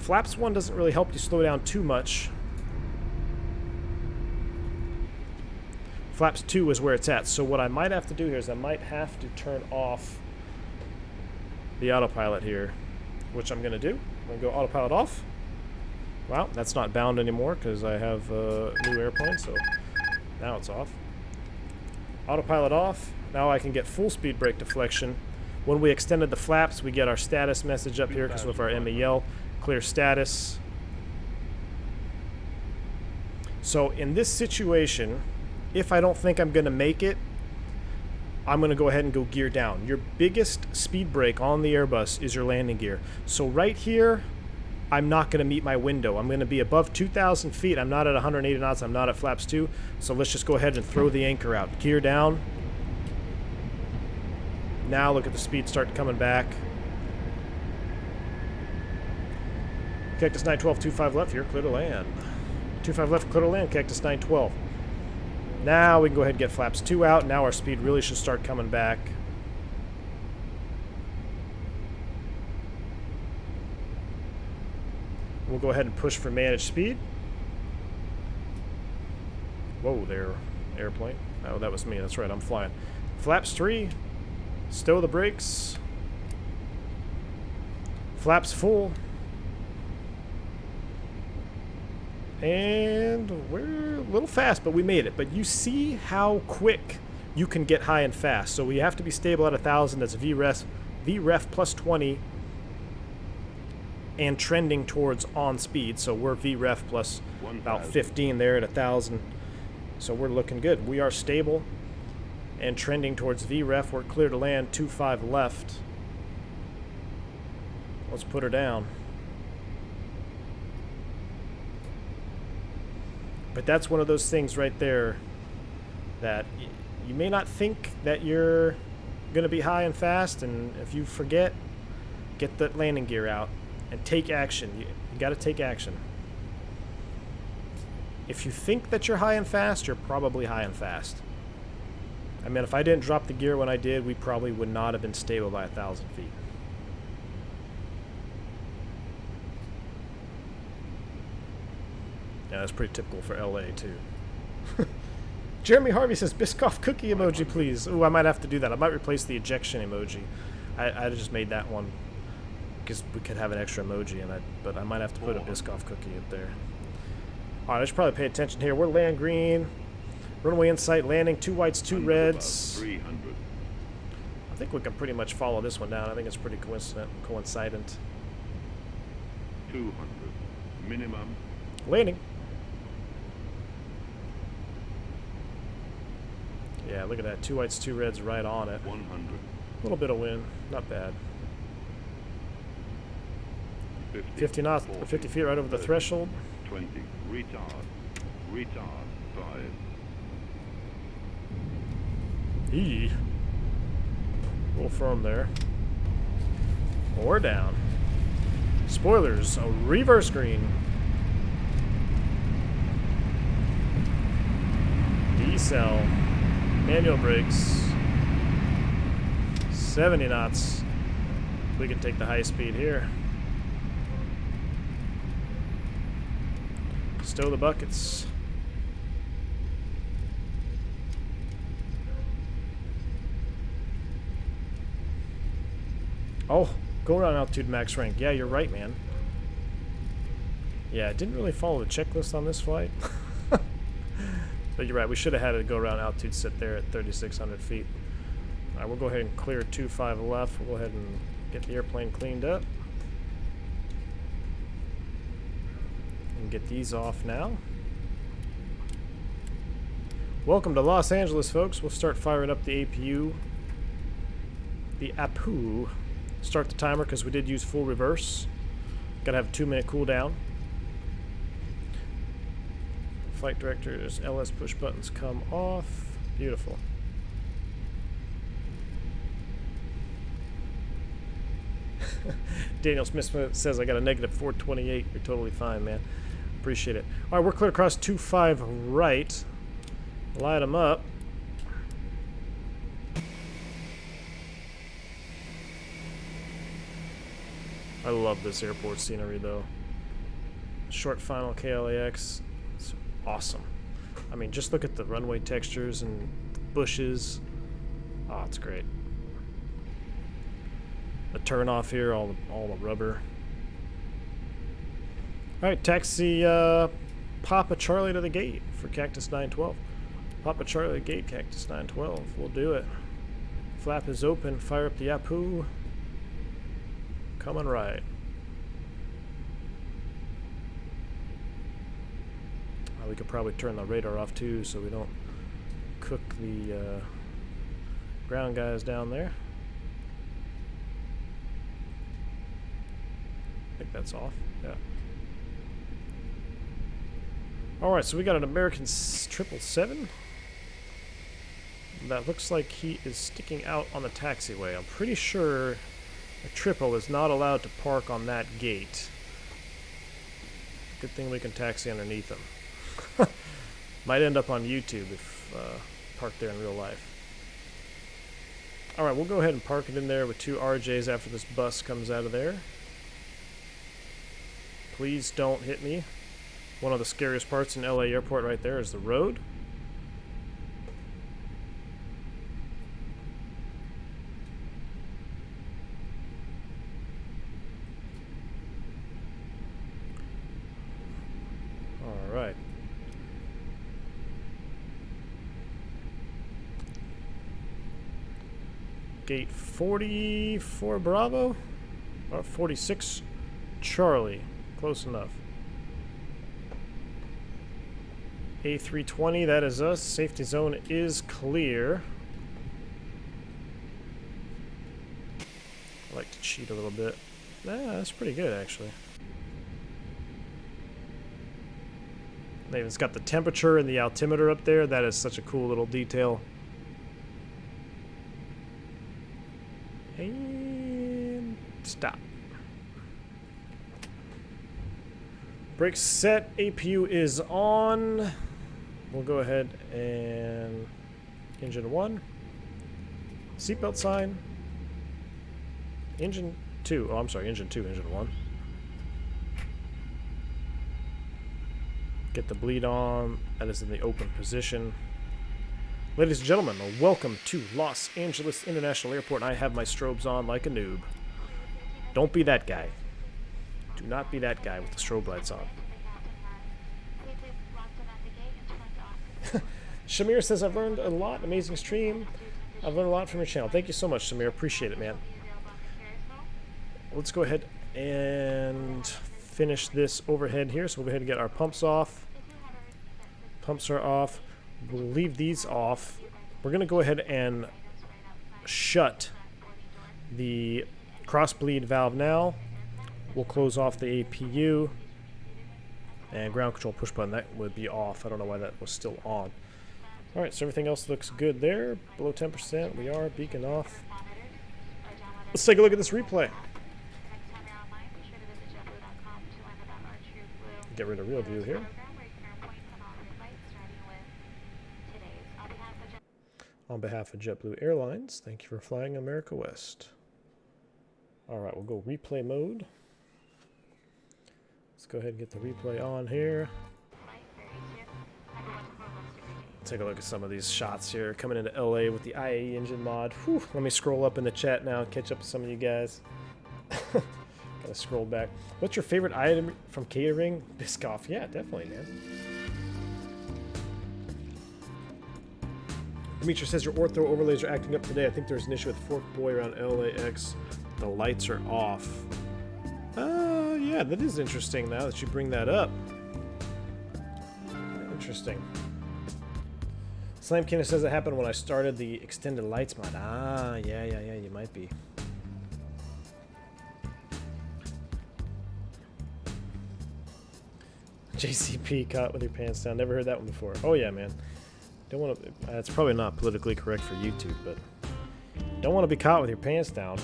Flaps 1 doesn't really help you slow down too much. Flaps 2 is where it's at. So what I might have to do here is I might have to turn off the autopilot here, which I'm going to do. I'm going to go autopilot off. Wow, that's not bound anymore because I have a new airplane, so now it's off. Autopilot off. Now I can get full speed brake deflection. When we extended the flaps, we get our status message up here because with our MEL, clear status. So in this situation, if I don't think I'm going to make it, I'm going to go ahead and go gear down. Your biggest speed brake on the Airbus is your landing gear. So right here, I'm not going to meet my window. I'm going to be above 2,000 feet. I'm not at 180 knots. I'm not at flaps 2. So let's just go ahead and throw the anchor out. Gear down. Now look at the speed start coming back. Cactus 912, 25 left here, clear to land. 25 left, clear to land, Cactus 912. Now we can go ahead and get flaps 2 out. Now our speed really should start coming back. We'll go ahead and push for managed speed. Whoa there, airplane. Oh, that was me. That's right, I'm flying. Flaps 3. Stow the brakes. Flaps full. And we're a little fast, but we made it. But you see how quick you can get high and fast. So we have to be stable at 1,000. That's VREF plus 20. And trending towards on speed. So we're VREF plus about 15 there at 1,000. So we're looking good. We are stable and trending towards VREF. We're clear to land, 25 left. Let's put her down. But that's one of those things right there that you may not think that you're going to be high and fast, and if you forget, get the landing gear out and take action. You got to take action. If you think that you're high and fast, you're probably high and fast. I mean, if I didn't drop the gear when I did, we probably would not have been stable by 1,000 feet. Yeah, that's pretty typical for LA, too. Jeremy Harvey says, Biscoff cookie emoji, please. Ooh, I might have to do that. I might replace the ejection emoji. I just made that one because we could have an extra emoji, but I might have to put a Biscoff cookie up there. All right, I should probably pay attention here. We're land green. Runway in sight, landing, 2 whites, 2 reds. I think we can pretty much follow this one down. I think it's pretty coincident. 200 minimum. Landing. Yeah, look at that. 2 whites, 2 reds right on it. 100. A little bit of wind. Not bad. 50 knots, 50 feet right over the threshold. 20. Retard. Retard. 5. A little firm there. Or down. Spoilers, a reverse green. Decel. Manual brakes. 70 knots. We can take the high speed here. Stow the buckets. Oh, go around altitude max rank. Yeah, you're right, man. Yeah, I didn't really follow the checklist on this flight. But you're right, we should have had it go around altitude sit there at 3,600 feet. All right, we'll go ahead and clear 25 left. We'll go ahead and get the airplane cleaned up. And get these off now. Welcome to Los Angeles, folks. We'll start firing up the APU. The APU. Start the timer because we did use full reverse. Gotta have a 2-minute cooldown. Flight director's LS push buttons come off. Beautiful. Daniel Smith says I got a negative 428. You're totally fine, man. Appreciate it. All right, we're clear across 25 right. Light them up. I love this airport scenery, though. ShortFinal KLAX. It's awesome. I mean, just look at the runway textures and the bushes. Oh, it's great. The turn off here, all the rubber. All right, taxi Papa Charlie to the gate for Cactus 912. Papa Charlie to the gate, Cactus 912. We'll do it. Flap is open. Fire up the Yapoo. Coming right. We could probably turn the radar off too, so we don't cook the ground guys down there. I think that's off. Yeah. All right, so we got an American 777. That looks like he is sticking out on the taxiway. I'm pretty sure a triple is not allowed to park on that gate. Good thing we can taxi underneath him. Might end up on YouTube if parked there in real life. Alright, we'll go ahead and park it in there with 2 RJs after this bus comes out of there. Please don't hit me. One of the scariest parts in LA airport right there is the road. Alright. Gate 44 Bravo, or 46 Charlie, close enough. A320, that is us. Safety zone is clear. I like to cheat a little bit. Nah, that's pretty good actually. It's got the temperature and the altimeter up there. That is such a cool little detail. And stop. Brakes set. APU is on. We'll go ahead and engine 1. Seatbelt sign. Engine 2. Oh, I'm sorry. Engine 2, engine 1. Get the bleed on. That is in the open position. Ladies and gentlemen, welcome to Los Angeles International Airport. I have my strobes on like a noob. Don't be that guy. Do not be that guy with the strobe lights on. Shamir says, I've learned a lot. Amazing stream. I've learned a lot from your channel. Thank you so much, Shamir. Appreciate it, man. Let's go ahead and finish this overhead here. So we'll go ahead and get our pumps off. Pumps are off. We'll leave these off. We're going to go ahead and shut the cross bleed valve now. We'll close off the APU. And ground control push button, that would be off. I don't know why that was still on. Alright, so everything else looks good there. Below 10%. We are beacon off. Let's take a look at this replay. Get rid of real view here. On behalf of JetBlue Airlines, thank you for flying America West. Alright, we'll go replay mode. Let's go ahead and get the replay on here. Take a look at some of these shots here. Coming into LA with the IAE engine mod. Whew, let me scroll up in the chat now and catch up with some of you guys. Gotta scroll back. What's your favorite item from catering? Biscoff. Yeah, definitely, man. Dimitri says your ortho overlays are acting up today. I think there's an issue with Fork Boy around LAX. The lights are off. Yeah, that is interesting now that you bring that up. Interesting. Slam Cannon says it happened when I started the extended lights mod. Ah, yeah, you might be. JCP caught with your pants down. Never heard that one before. Oh yeah, man. Don't want to. It's probably not politically correct for YouTube, but don't want to be caught with your pants down.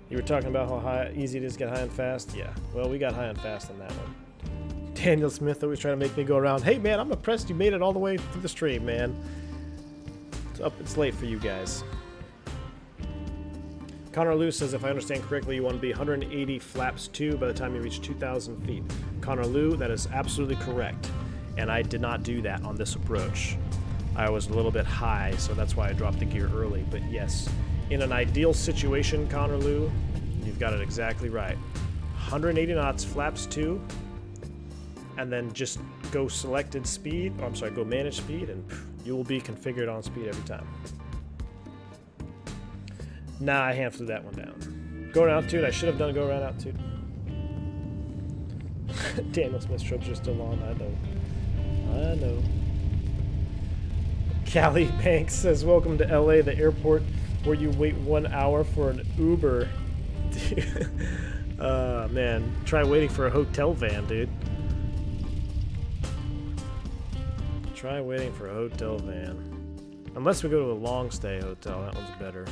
You were talking about how easy it is to get high and fast. Yeah. Well, we got high and fast on that one. Daniel Smith always trying to make me go around. Hey man, I'm impressed you made it all the way through the stream, man. It's late for you guys. Connor Lou says, if I understand correctly, you want to be 180 flaps 2 by the time you reach 2,000 feet. Connor Lou, that is absolutely correct. And I did not do that on this approach. I was a little bit high, so that's why I dropped the gear early. But yes, in an ideal situation, Connor Lou, you've got it exactly right. 180 knots, flaps 2, and then just go selected speed, or I'm sorry, go manage speed, and you will be configured on speed every time. Nah, I hand flew that one down. Go around altitude, I should have done go around altitude. Daniel Smith's trips are still on, I know. Callie Banks says, welcome to LA, the airport where you wait 1 hour for an Uber. Man, try waiting for a hotel van, dude. Try waiting for a hotel van. Unless we go to a long stay hotel, that one's better.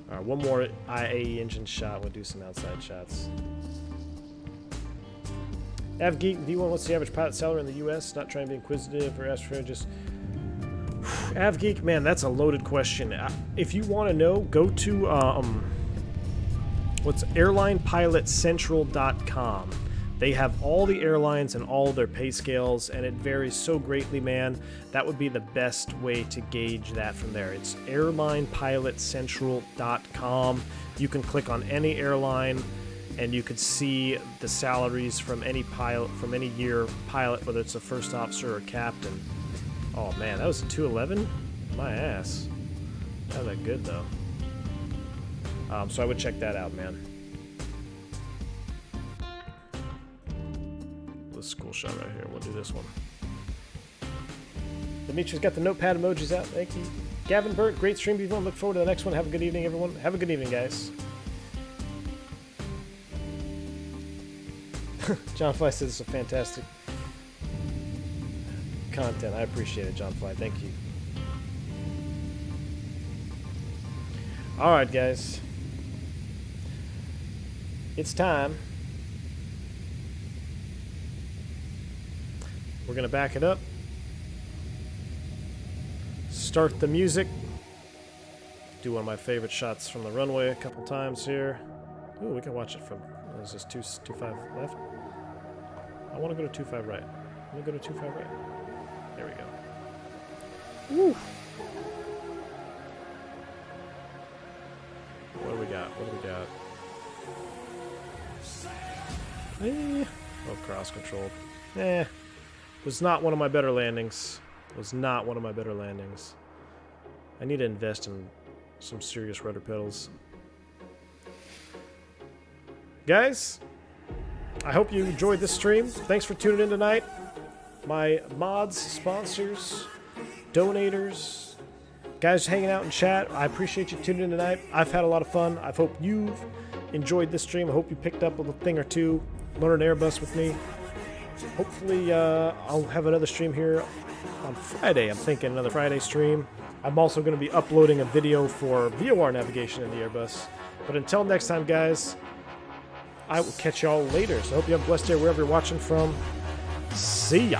Alright, one more IAE engine shot, we'll do some outside shots. AvGeek V1, what's the average pilot salary in the US? Not trying to be inquisitive or ask for just... AvGeek, man, that's a loaded question. If you want to know, go to what's airlinepilotcentral.com. They have all the airlines and all their pay scales, and it varies so greatly, man. That would be the best way to gauge that from there. It's airlinepilotcentral.com. You can click on any airline, and you could see the salaries from any pilot, from any year pilot, whether it's a first officer or captain. Oh man, that was a 211? My ass. Not that good though. So I would check that out, man. This cool shot right here. We'll do this one. Dimitri's got the notepad emojis out. Thank you. Gavin Burt, great stream, everyone. Look forward to the next one. Have a good evening, everyone. Have a good evening, guys. John Fly says it's a fantastic content. I appreciate it, John Fly. Thank you. Alright, guys. It's time. We're going to back it up. Start the music. Do one of my favorite shots from the runway a couple times here. Ooh, we can watch it from... Is this 2.5 left? I want to go to 2.5 right. I'm going to go to 2.5 right. There we go. Woo! What do we got? What do we got? Oh, cross control. Was not one of my better landings. Was not one of my better landings. I need to invest in some serious rudder pedals. Guys, I hope you enjoyed this stream. Thanks for tuning in tonight. My mods, sponsors, donators, guys hanging out in chat, I appreciate you tuning in tonight. I've had a lot of fun. I hope you've enjoyed this stream. I hope you picked up a thing or two, learned Airbus with me. Hopefully, I'll have another stream here on Friday. I'm thinking another Friday stream. I'm also going to be uploading a video for VOR navigation in the Airbus. But until next time, guys, I will catch y'all later. So I hope you have a blessed day wherever you're watching from. See ya.